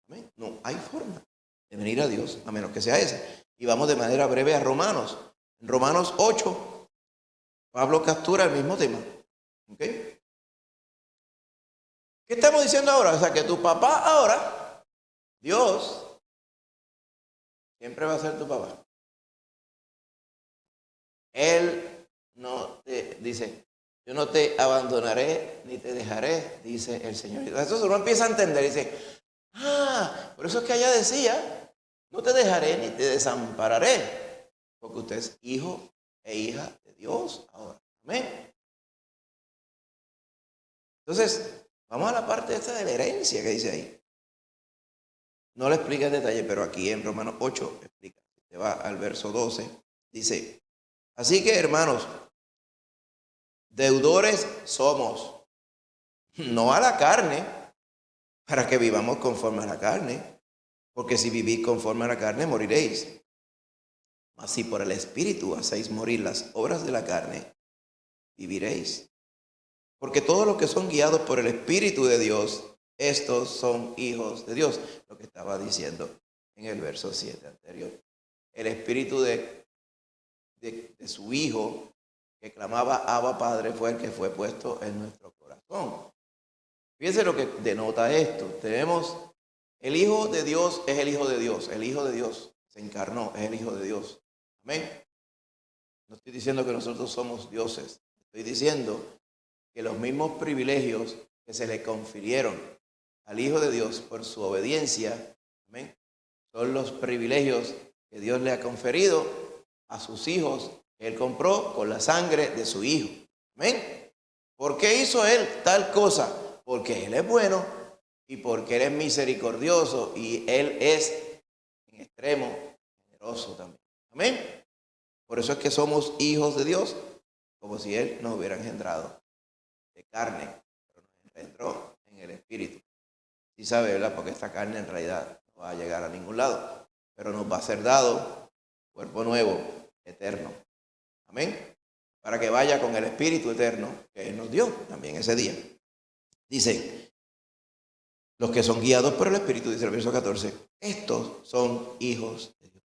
¿Amén? No hay forma de venir a Dios a menos que sea ese. Y vamos de manera breve a Romanos. En Romanos 8, Pablo captura el mismo tema. ¿Ok? ¿Qué estamos diciendo ahora? O sea, que tu papá ahora, Dios, siempre va a ser tu papá. Él no te dice, yo no te abandonaré ni te dejaré, dice el Señor. Entonces uno empieza a entender y dice, por eso es que allá decía, no te dejaré ni te desampararé, porque usted es hijo e hija de Dios ahora. Amén. Entonces, vamos a la parte esta de la herencia que dice ahí. No le explica en detalle, pero aquí en Romanos 8 explica. Se va al verso 12, dice, así que hermanos, deudores somos, no a la carne, para que vivamos conforme a la carne, porque si vivís conforme a la carne, moriréis. Mas si por el Espíritu hacéis morir las obras de la carne, viviréis. Porque todos los que son guiados por el Espíritu de Dios, estos son hijos de Dios. Lo que estaba diciendo en el verso 7 anterior. El Espíritu de su Hijo, que clamaba Abba Padre, fue el que fue puesto en nuestro corazón. Fíjense lo que denota esto. Tenemos el Hijo de Dios, es el Hijo de Dios. El Hijo de Dios se encarnó, es el Hijo de Dios. Amén. No estoy diciendo que nosotros somos dioses. Estoy diciendo que los mismos privilegios que se le confirieron al Hijo de Dios por su obediencia, amén, son los privilegios que Dios le ha conferido a sus hijos que Él compró con la sangre de su Hijo. Amén. ¿Por qué hizo Él tal cosa? Porque Él es bueno y porque Él es misericordioso y Él es en extremo generoso también. Amén. Por eso es que somos hijos de Dios, como si Él nos hubiera engendrado de carne, pero nos engendró en el Espíritu. Sí sabe, ¿verdad? Porque esta carne en realidad no va a llegar a ningún lado, pero nos va a ser dado cuerpo nuevo, eterno. Amén. Para que vaya con el Espíritu eterno que Él nos dio también ese día. Dice, los que son guiados por el Espíritu, dice el verso 14, estos son hijos de Dios.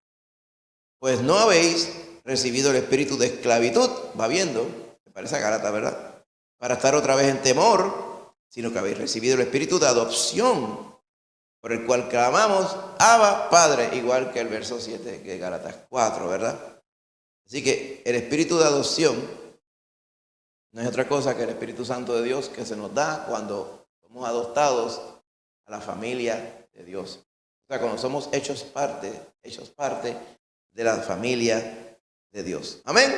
Pues no habéis recibido el espíritu de esclavitud, va viendo, me parece a Gálatas, ¿verdad? Para estar otra vez en temor, sino que habéis recibido el espíritu de adopción, por el cual clamamos, Abba, Padre, igual que el verso 7 de Gálatas 4, ¿verdad? Así que el espíritu de adopción no es otra cosa que el Espíritu Santo de Dios que se nos da cuando somos adoptados a la familia de Dios. sea, cuando somos hechos parte de la familia de Dios. Amén.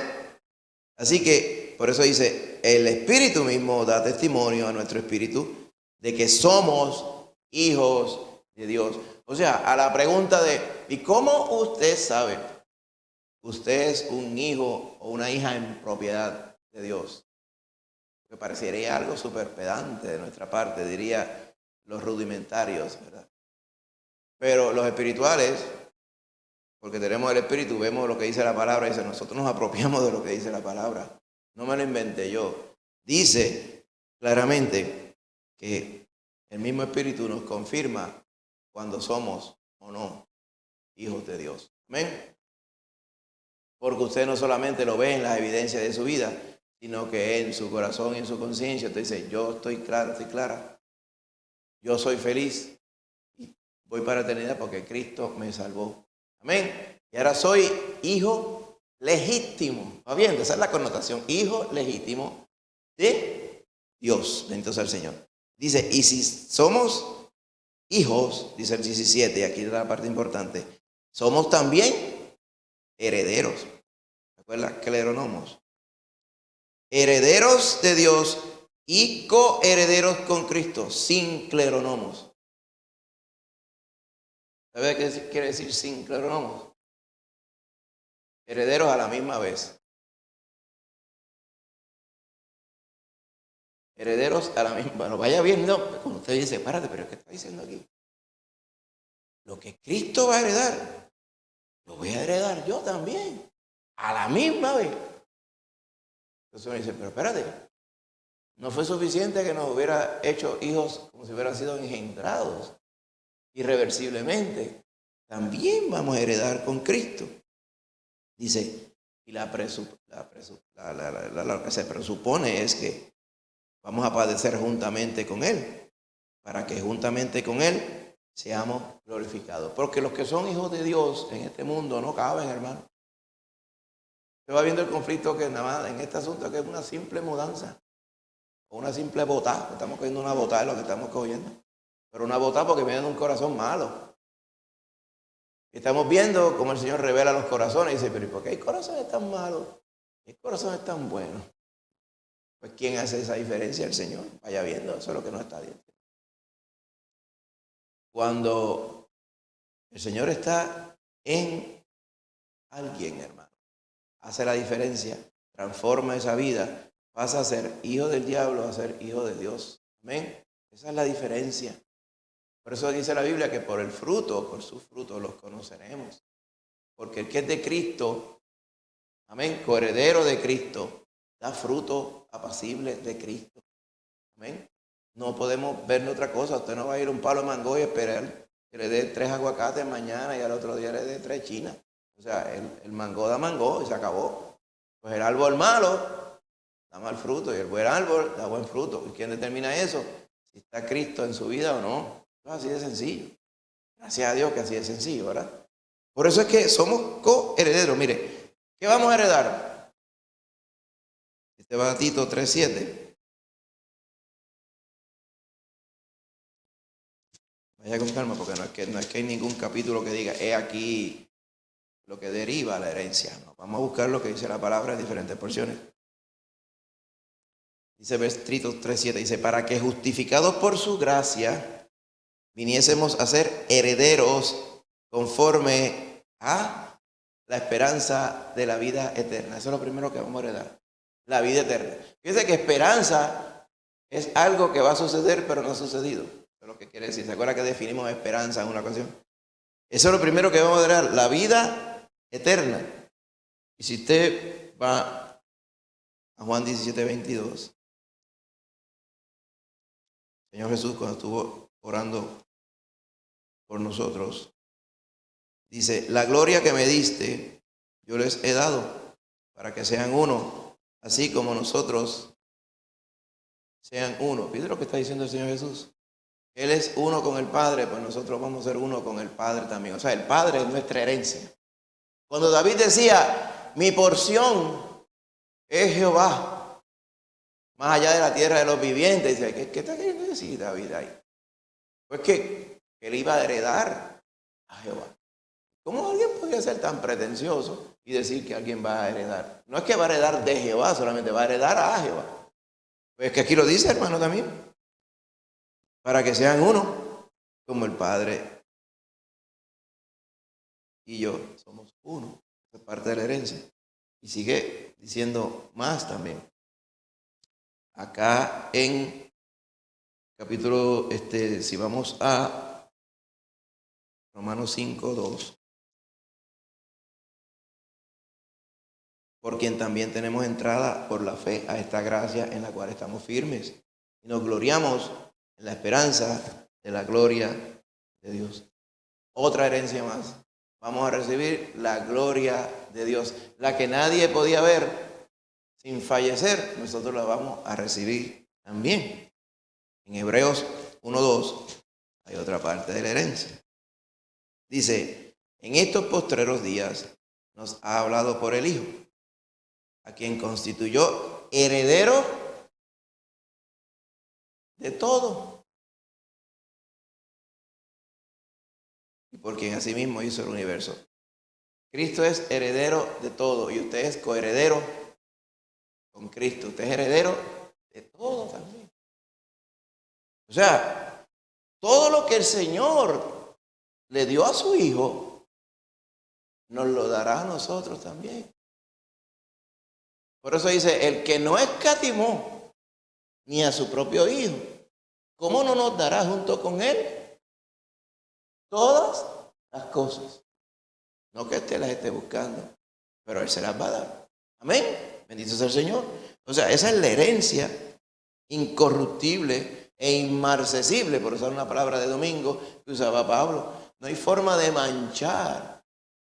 Así que, por eso dice, el Espíritu mismo da testimonio a nuestro espíritu de que somos hijos de Dios. O sea, a la pregunta de, ¿y cómo usted sabe? Usted es un hijo o una hija en propiedad de Dios. Que parecería algo súper pedante de nuestra parte, diría los rudimentarios, ¿verdad? Pero los espirituales, porque tenemos el Espíritu, vemos lo que dice la palabra y dice, nosotros nos apropiamos de lo que dice la palabra. No me lo inventé yo. Dice claramente que el mismo Espíritu nos confirma cuando somos o no hijos de Dios. Amén. Porque usted no solamente lo ve en las evidencias de su vida, sino que en su corazón y en su conciencia usted dice, yo estoy claro, estoy clara. Yo soy feliz y voy para la eternidad porque Cristo me salvó. Amén. Y ahora soy hijo legítimo. ¿Va bien? Esa es la connotación. Hijo legítimo de Dios. Bendito sea el Señor. Dice, y si somos hijos, dice el 17, y aquí está la parte importante, somos también herederos. ¿Recuerda? Cleronomos. Herederos de Dios y coherederos con Cristo, sin cleronomos. ¿Sabe qué quiere decir sin cleronomos? Herederos a la misma vez. Herederos a la misma vez. Bueno, vaya viendo, cuando usted dice, párate, pero ¿qué está diciendo aquí? Lo que Cristo va a heredar, lo voy a heredar yo también, a la misma vez. Entonces uno dice, pero espérate, no fue suficiente que nos hubiera hecho hijos como si hubieran sido engendrados irreversiblemente. También vamos a heredar con Cristo. Dice, y lo que se presupone es que vamos a padecer juntamente con Él, para que juntamente con Él seamos glorificados. Porque los que son hijos de Dios en este mundo no caben, hermano. Usted va viendo el conflicto que nada más en este asunto, que es una simple mudanza, o una simple botada. Estamos cogiendo una botada, es lo que estamos cogiendo. Pero una botada porque viene de un corazón malo. Estamos viendo cómo el Señor revela los corazones y dice, pero ¿y por qué hay corazones tan malos? ¿Qué corazones tan buenos? Pues ¿quién hace esa diferencia? El Señor. Vaya viendo, eso es lo que nos está diciendo. Cuando el Señor está en alguien, hermano, hace la diferencia, transforma esa vida, pasa a ser hijo del diablo a ser hijo de Dios. Amén. Esa es la diferencia. Por eso dice la Biblia que por el fruto, por sus frutos los conoceremos. Porque el que es de Cristo, amén, coheredero de Cristo, da fruto apacible de Cristo. Amén. No podemos ver otra cosa. Usted no va a ir a un palo de mango y esperar que le dé 3 aguacates mañana y al otro día le dé 3 chinas. O sea, el mango da mango y se acabó. Pues el árbol malo da mal fruto y el buen árbol da buen fruto. ¿Y quién determina eso? Si está Cristo en su vida o no. Es así de sencillo. Gracias a Dios que así de sencillo, ¿verdad? Por eso es que somos coherederos. Mire, ¿qué vamos a heredar? Este va a Tito 3:7. Vaya con calma porque no es que hay ningún capítulo que diga, he aquí lo que deriva la herencia. No, vamos a buscar lo que dice la palabra en diferentes porciones. Dice Tito 3:7, dice, para que justificados por su gracia viniésemos a ser herederos conforme a la esperanza de la vida eterna. Eso es lo primero que vamos a heredar, la vida eterna. Fíjense que esperanza es algo que va a suceder, pero no ha sucedido. Eso es lo que quiere decir. ¿Se acuerda que definimos esperanza en una ocasión? Eso es lo primero que vamos a heredar, la vida eterna. Y si usted va a Juan 17:22, el Señor Jesús cuando estuvo orando por nosotros, dice, la gloria que me diste, yo les he dado, para que sean uno, así como nosotros sean uno. ¿Viste lo que está diciendo el Señor Jesús? Él es uno con el Padre, pues nosotros vamos a ser uno con el Padre también. O sea, el Padre es nuestra herencia. Cuando David decía, mi porción es Jehová, más allá de la tierra de los vivientes, dice, ¿qué está queriendo decir David ahí? Pues que él iba a heredar a Jehová. ¿Cómo alguien podría ser tan pretencioso y decir que alguien va a heredar? No es que va a heredar de Jehová, solamente va a heredar a Jehová. Pues que aquí lo dice, hermano, también. Para que sean uno, como el Padre y yo somos uno. Esa es parte de la herencia. Y sigue diciendo más también. Acá en capítulo, si vamos a Romanos 5:2. Por quien también tenemos entrada por la fe a esta gracia en la cual estamos firmes. Y nos gloriamos en la esperanza de la gloria de Dios. Otra herencia más. Vamos a recibir la gloria de Dios. La que nadie podía ver sin fallecer, nosotros la vamos a recibir también. En Hebreos 1:2 hay otra parte de la herencia. Dice, en estos postreros días nos ha hablado por el Hijo, a quien constituyó heredero de todo, y por quien asimismo hizo el universo. Cristo es heredero de todo, y usted es coheredero con Cristo. Usted es heredero de todo también. O sea, todo lo que el Señor le dio a su Hijo, nos lo dará a nosotros también. Por eso dice, el que no escatimó ni a su propio Hijo, ¿cómo no nos dará junto con Él todas las cosas? No que usted las esté buscando, pero Él se las va a dar. Amén. Bendito sea el Señor. O sea, esa es la herencia incorruptible e inmarcesible, por usar una palabra de domingo que usaba Pablo. No hay forma de manchar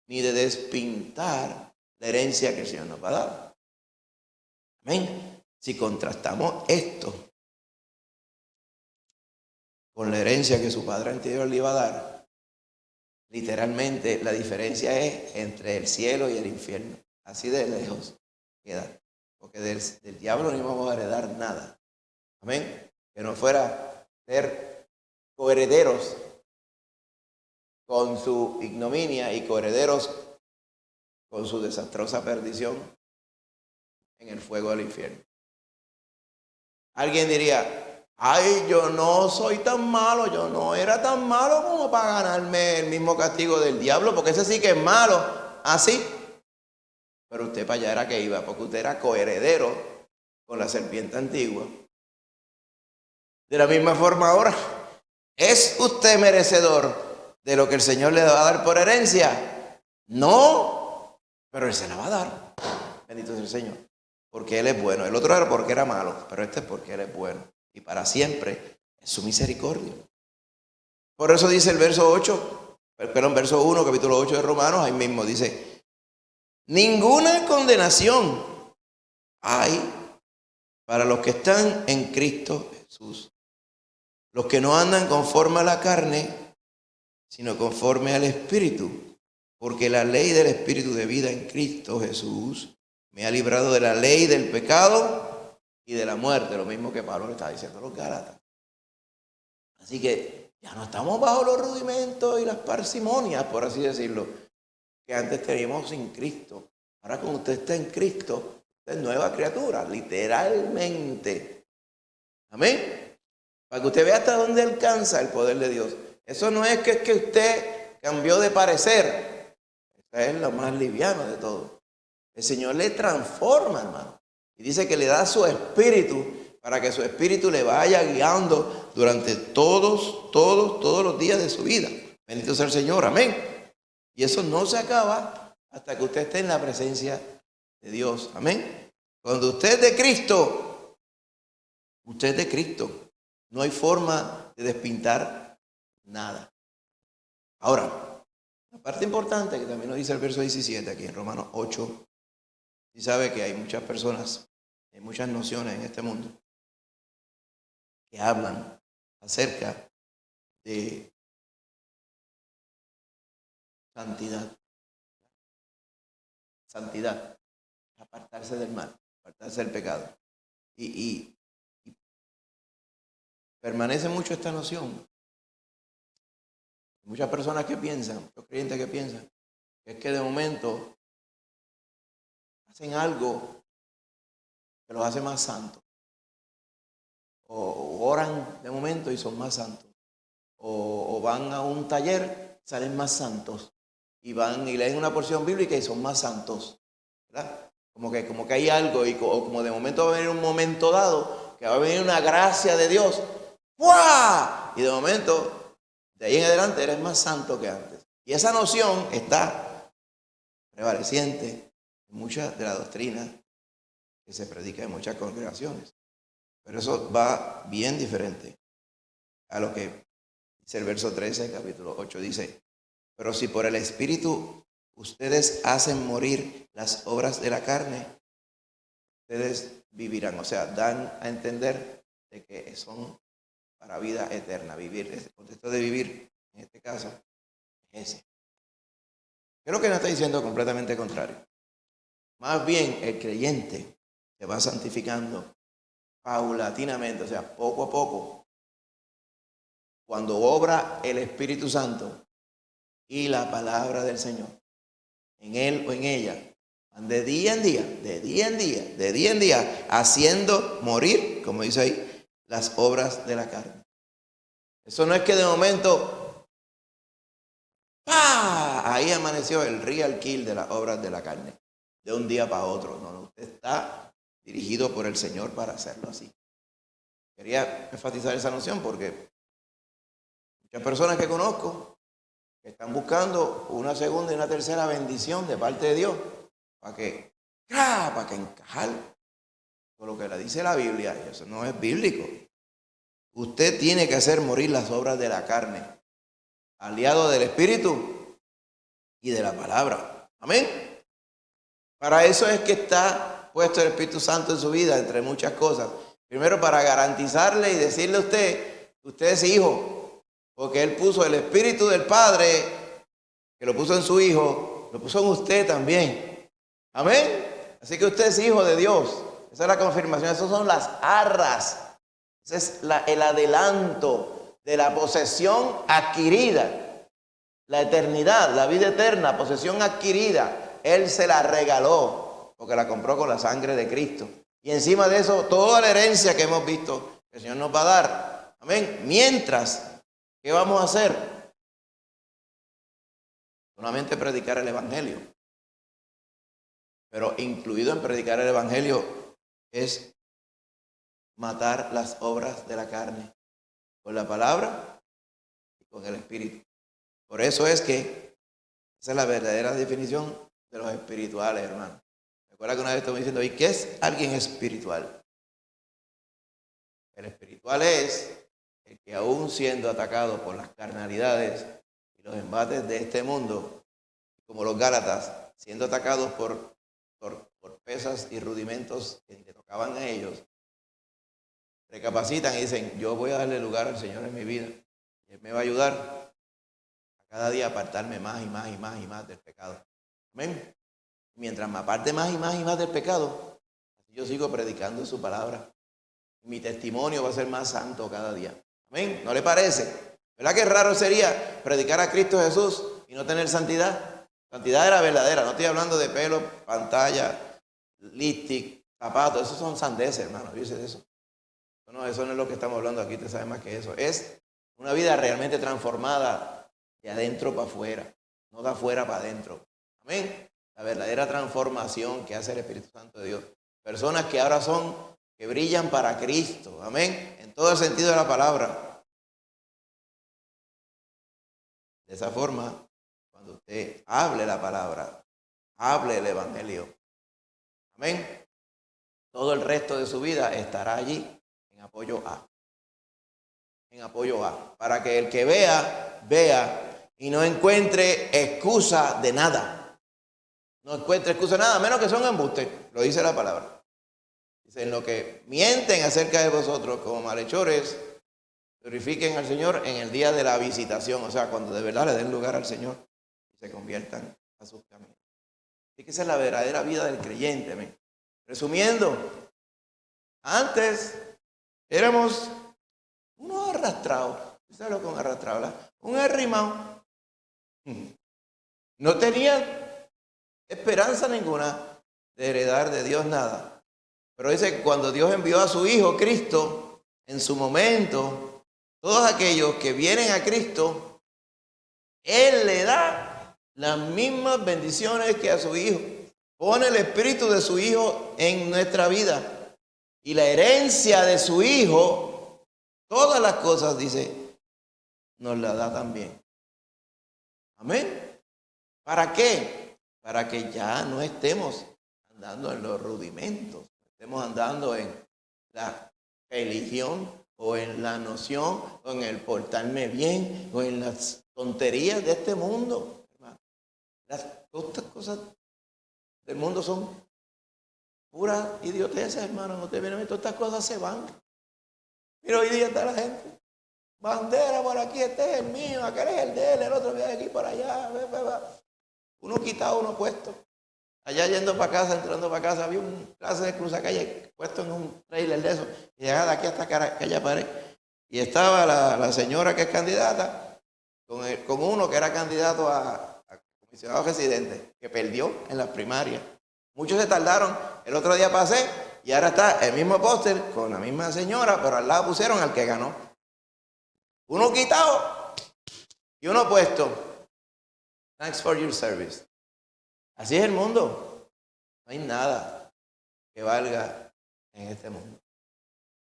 ni de despintar la herencia que el Señor nos va a dar. Amén. Si contrastamos esto con la herencia que su padre anterior le iba a dar, literalmente la diferencia es entre el cielo y el infierno. Así de lejos queda. Porque del diablo no íbamos a heredar nada. Amén. Que no fuera ser coherederos con su ignominia y coherederos con su desastrosa perdición en el fuego del infierno. Alguien diría, ay, yo no soy tan malo, yo no era tan malo como para ganarme el mismo castigo del diablo, porque ese sí que es malo, así. Pero usted para allá era que iba, porque usted era coheredero con la serpiente antigua. De la misma forma ahora, ¿es usted merecedor de lo que el Señor le va a dar por herencia? No, pero Él se la va a dar. Bendito sea el Señor. Porque Él es bueno. El otro era porque era malo, pero este es porque Él es bueno. Y para siempre es su misericordia. Por eso dice el verso 8, perdón, verso 1, capítulo 8 de Romanos, ahí mismo dice, ninguna condenación hay para los que están en Cristo Jesús. Los que no andan conforme a la carne, sino conforme al Espíritu. Porque la ley del Espíritu de vida en Cristo Jesús me ha librado de la ley del pecado y de la muerte. Lo mismo que Pablo le está diciendo a los Gálatas. Así que ya no estamos bajo los rudimentos y las parsimonias, por así decirlo, que antes teníamos sin Cristo. Ahora cuando usted está en Cristo, usted es nueva criatura, literalmente. Amén. Para que usted vea hasta dónde alcanza el poder de Dios. Eso no es que usted cambió de parecer. Eso es lo más liviano de todo. El Señor le transforma, hermano. Y dice que le da su espíritu para que su espíritu le vaya guiando durante todos los días de su vida. Bendito sea el Señor, amén. Y eso no se acaba hasta que usted esté en la presencia de Dios, amén. Cuando usted es de Cristo, usted es de Cristo. No hay forma de despintar nada. Ahora, la parte importante que también nos dice el verso 17 aquí en Romanos 8, y sabe que hay muchas personas, hay muchas nociones en este mundo que hablan acerca de santidad. Santidad, apartarse del mal, apartarse del pecado. Y permanece mucho esta noción Muchas personas que piensan, muchos creyentes que piensan, que es que de momento hacen algo que los hace más santos. O oran de momento y son más santos. O van a un taller, salen más santos. Y van y leen una porción bíblica y son más santos. ¿Verdad? Como que hay algo, o como de momento va a venir un momento dado, que va a venir una gracia de Dios. ¡Fua! Y de momento, de ahí en adelante, eres más santo que antes. Y esa noción está prevaleciente en muchas de las doctrinas que se predica en muchas congregaciones. Pero eso va bien diferente a lo que dice el verso 13, capítulo 8. Dice, pero si por el Espíritu ustedes hacen morir las obras de la carne, ustedes vivirán. O sea, dan a entender de que son para vida eterna. Vivir, el contexto de vivir, en este caso, es ese. Creo que no está diciendo completamente contrario. Más bien, el creyente se va santificando paulatinamente, o sea, poco a poco, cuando obra el Espíritu Santo y la palabra del Señor, en él o en ella, van de día en día, de día en día, de día en día, haciendo morir, como dice ahí, las obras de la carne. Eso no es que de momento, ¡pah!, ahí amaneció el real kill de las obras de la carne, de un día para otro. No, usted está dirigido por el Señor para hacerlo así. Quería enfatizar esa noción porque muchas personas que conozco están buscando una segunda y una tercera bendición de parte de Dios para que encajar con lo que le dice la Biblia. Y eso no es bíblico. Usted tiene que hacer morir las obras de la carne, aliado del Espíritu y de la palabra. Amén. Para eso es que está puesto el Espíritu Santo en su vida, entre muchas cosas. Primero, para garantizarle y decirle a usted es hijo, porque Él puso el Espíritu del Padre, que lo puso en su Hijo, lo puso en usted también. Amén. Así que usted es hijo de Dios. Esa es la confirmación. Esas son las arras. Ese es el adelanto de la posesión adquirida. La eternidad, la vida eterna, posesión adquirida. Él se la regaló porque la compró con la sangre de Cristo. Y encima de eso, toda la herencia que hemos visto, el Señor nos va a dar. Amén. Mientras, ¿qué vamos a hacer? Solamente predicar el Evangelio. Pero incluido en predicar el Evangelio es matar las obras de la carne con la palabra y con el Espíritu. Por eso es que esa es la verdadera definición de los espirituales, hermano. Recuerda que una vez estamos diciendo, ¿y qué es alguien espiritual? El espiritual es el que aún siendo atacado por las carnalidades y los embates de este mundo, como los Gálatas, siendo atacados por pesas y rudimentos que le tocaban a ellos, recapacitan y dicen, yo voy a darle lugar al Señor en mi vida. Y Él me va a ayudar a cada día a apartarme más y más y más y más del pecado. Amén. Mientras me aparte más y más y más del pecado, yo sigo predicando su palabra. Mi testimonio va a ser más santo cada día. Amén. ¿No le parece? ¿Verdad que raro sería predicar a Cristo Jesús y no tener santidad? Santidad era verdadera. No estoy hablando de pelo, pantalla, lipstick, zapatos. Esos son sandeces, hermano. Fíjese de eso. No, eso no es lo que estamos hablando aquí. Usted sabe más que eso. Es una vida realmente transformada de adentro para afuera. No de afuera para adentro. Amén. La verdadera transformación que hace el Espíritu Santo de Dios. Personas que ahora que brillan para Cristo. Amén. En todo el sentido de la palabra. De esa forma, cuando usted hable la palabra, hable el Evangelio. Amén. Todo el resto de su vida estará allí en apoyo a. En apoyo a. Para que el que vea y no encuentre excusa de nada. No encuentre excusa de nada, a menos que son embustes. Lo dice la palabra. Dice, en lo que mienten acerca de vosotros como malhechores, glorifiquen al Señor en el día de la visitación. O sea, cuando de verdad le den lugar al Señor y se conviertan a sus caminos. Así que esa es la verdadera vida del creyente. Amén. Resumiendo, antes éramos unos arrastrados. ¿Sabes lo que un arrastrado, verdad? Un arrimado. No tenía esperanza ninguna de heredar de Dios nada. Pero dice que cuando Dios envió a su Hijo, Cristo, en su momento, todos aquellos que vienen a Cristo, Él le da las mismas bendiciones que a su Hijo. Pone el Espíritu de su Hijo en nuestra vida. Y la herencia de su Hijo, todas las cosas, dice, nos la da también. Amén. ¿Para qué? Para que ya no estemos andando en los rudimentos, estemos andando en la religión o en la noción o en el portarme bien o en las tonterías de este mundo. Todas estas cosas del mundo son puras idioteces, hermano. No te vienen a ver, todas estas cosas se van. Mira, hoy día está la gente. Bandera por aquí, este es el mío, aquel es el de él, el otro viene aquí por allá. Uno quitado, uno puesto. Allá yendo para casa, entrando para casa, había un clase de cruzacalle puesto en un trailer de eso. Y llegaba de aquí hasta aquella pared. Y estaba la señora que es candidata con uno que era candidato a comisionado residente, que perdió en las primarias. Muchos se tardaron. El otro día pasé y ahora está el mismo póster con la misma señora, pero al lado pusieron al que ganó. Uno quitado y uno puesto. Thanks for your service. Así es el mundo. No hay nada que valga en este mundo.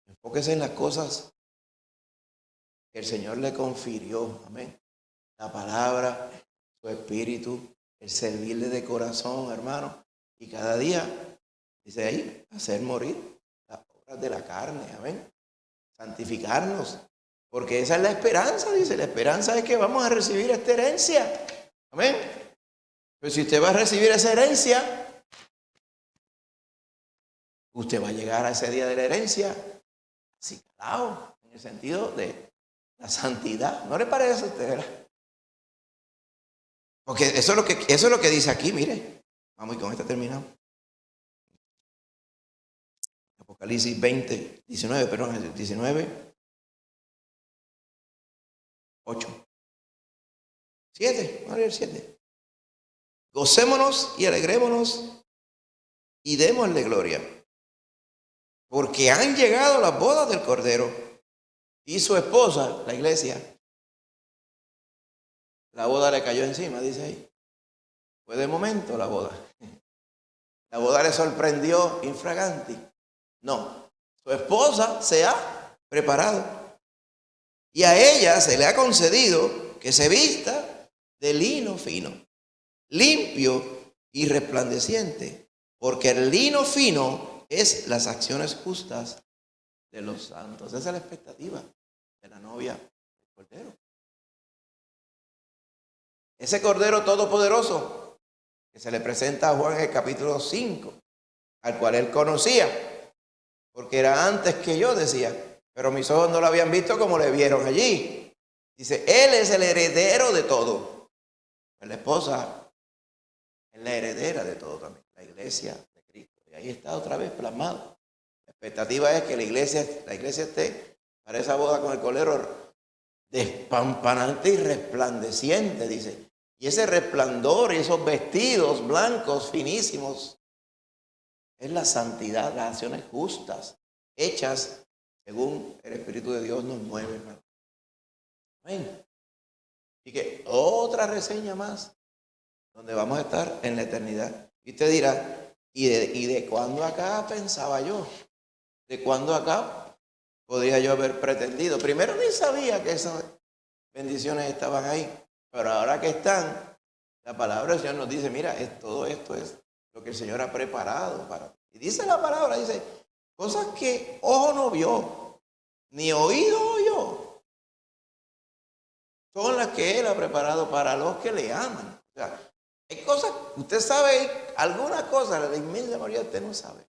Enfóquese en las cosas que el Señor le confirió. Amén. La palabra, su espíritu, el servirle de corazón, hermano. Y cada día, dice ahí, hacer morir las obras de la carne. Amén. Santificarnos. Porque esa es la esperanza, dice. La esperanza es que vamos a recibir esta herencia. Amén. Pero si usted va a recibir esa herencia, usted va a llegar a ese día de la herencia así calado, en el sentido de la santidad. ¿No le parece a usted, verdad? Porque eso es lo que dice aquí, mire. Vamos, y con esta terminamos. Apocalipsis 19, 8. 7, vamos a leer 7. Gocémonos y alegrémonos y démosle gloria, porque han llegado las bodas del Cordero y su esposa, la iglesia. La boda le cayó encima, dice ahí. Fue de momento la boda. La boda le sorprendió infraganti. No, su esposa se ha preparado y a ella se le ha concedido que se vista de lino fino, limpio y resplandeciente, porque el lino fino es las acciones justas de los santos. Esa es la expectativa de la novia del Cordero. Ese Cordero todopoderoso que se le presenta a Juan en el capítulo 5, al cual él conocía, porque era antes que yo, decía, pero mis ojos no lo habían visto como le vieron allí. Dice, él es el heredero de todo. La esposa es la heredera de todo también, la iglesia de Cristo. Y ahí está otra vez plasmado. La expectativa es que la iglesia esté para esa boda con el Cordero despampanante y resplandeciente, dice. Y ese resplandor y esos vestidos blancos finísimos es la santidad, las acciones justas, hechas según el Espíritu de Dios nos mueve, hermano. Amén. Y que otra reseña más, donde vamos a estar en la eternidad. Y usted dirá, ¿y de cuándo acá pensaba yo? ¿De cuándo acá podría yo haber pretendido? Primero ni sabía que esas bendiciones estaban ahí, pero ahora que están, la palabra del Señor nos dice, mira, todo esto es lo que el Señor ha preparado para ti. Y dice la palabra, dice, cosas que ojo no vio, ni oído oyó, son las que Él ha preparado para los que le aman. O sea, hay cosas, usted sabe, algunas cosas, la inmensa mayoría usted no sabe,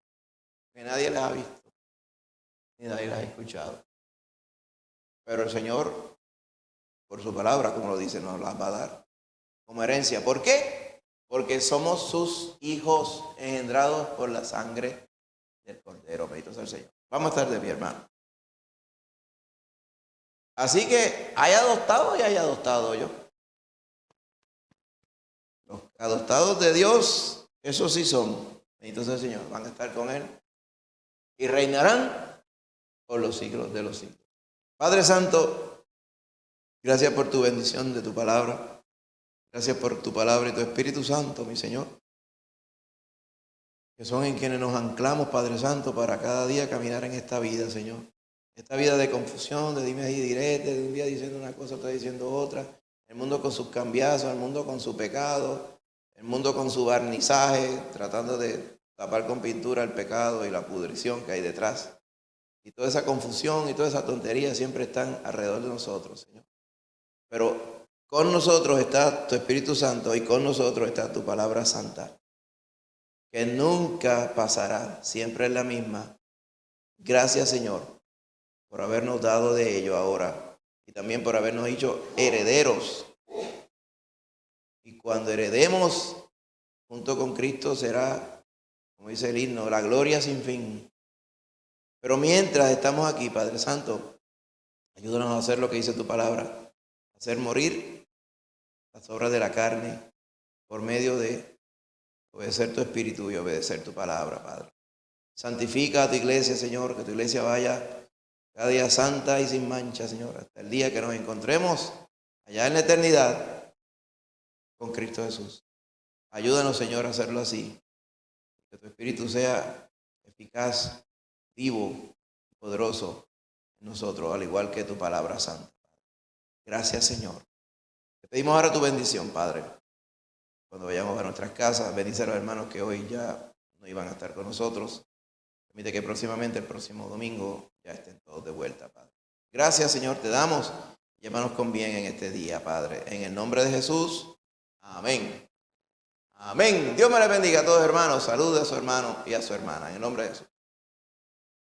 que nadie las ha visto, ni nadie las ha escuchado. Pero el Señor, por su palabra, como lo dice, nos las va a dar como herencia. ¿Por qué? Porque somos sus hijos engendrados por la sangre del Cordero. Bendito sea el Señor. Vamos a estar de pie, hermano. Así que hay adoptados y hay adoptado yo. Los adoptados de Dios, esos sí son. Bendito sea el Señor. Van a estar con Él y reinarán por los siglos de los siglos. Padre Santo, gracias por tu bendición de tu palabra. Gracias por tu palabra y tu Espíritu Santo, mi Señor, que son en quienes nos anclamos, Padre Santo, para cada día caminar en esta vida, Señor. Esta vida de confusión, de dime y direte, de un día diciendo una cosa, otro diciendo otra. El mundo con sus cambiazos, el mundo con su pecado, el mundo con su barnizaje, tratando de tapar con pintura el pecado y la pudrición que hay detrás. Y toda esa confusión y toda esa tontería siempre están alrededor de nosotros, Señor. Pero con nosotros está tu Espíritu Santo y con nosotros está tu palabra santa, que nunca pasará, siempre es la misma. Gracias, Señor, por habernos dado de ello ahora y también por habernos hecho herederos. Y cuando heredemos junto con Cristo será, como dice el himno, la gloria sin fin. Pero mientras estamos aquí, Padre Santo, ayúdanos a hacer lo que dice tu palabra, hacer morir las obras de la carne por medio de obedecer tu espíritu y obedecer tu palabra, Padre. Santifica a tu iglesia, Señor, que tu iglesia vaya cada día santa y sin mancha, Señor, hasta el día que nos encontremos allá en la eternidad con Cristo Jesús. Ayúdanos, Señor, a hacerlo así, que tu espíritu sea eficaz, vivo y poderoso en nosotros, al igual que tu palabra santa. Gracias, Señor. Te pedimos ahora tu bendición, Padre. Cuando vayamos a nuestras casas, bendice a los hermanos que hoy ya no iban a estar con nosotros. Permite que próximamente, el próximo domingo, ya estén todos de vuelta, Padre. Gracias, Señor, te damos. Llévanos con bien en este día, Padre. En el nombre de Jesús. Amén. Amén. Dios me les bendiga a todos, hermanos. Salude a su hermano y a su hermana. En el nombre de Jesús.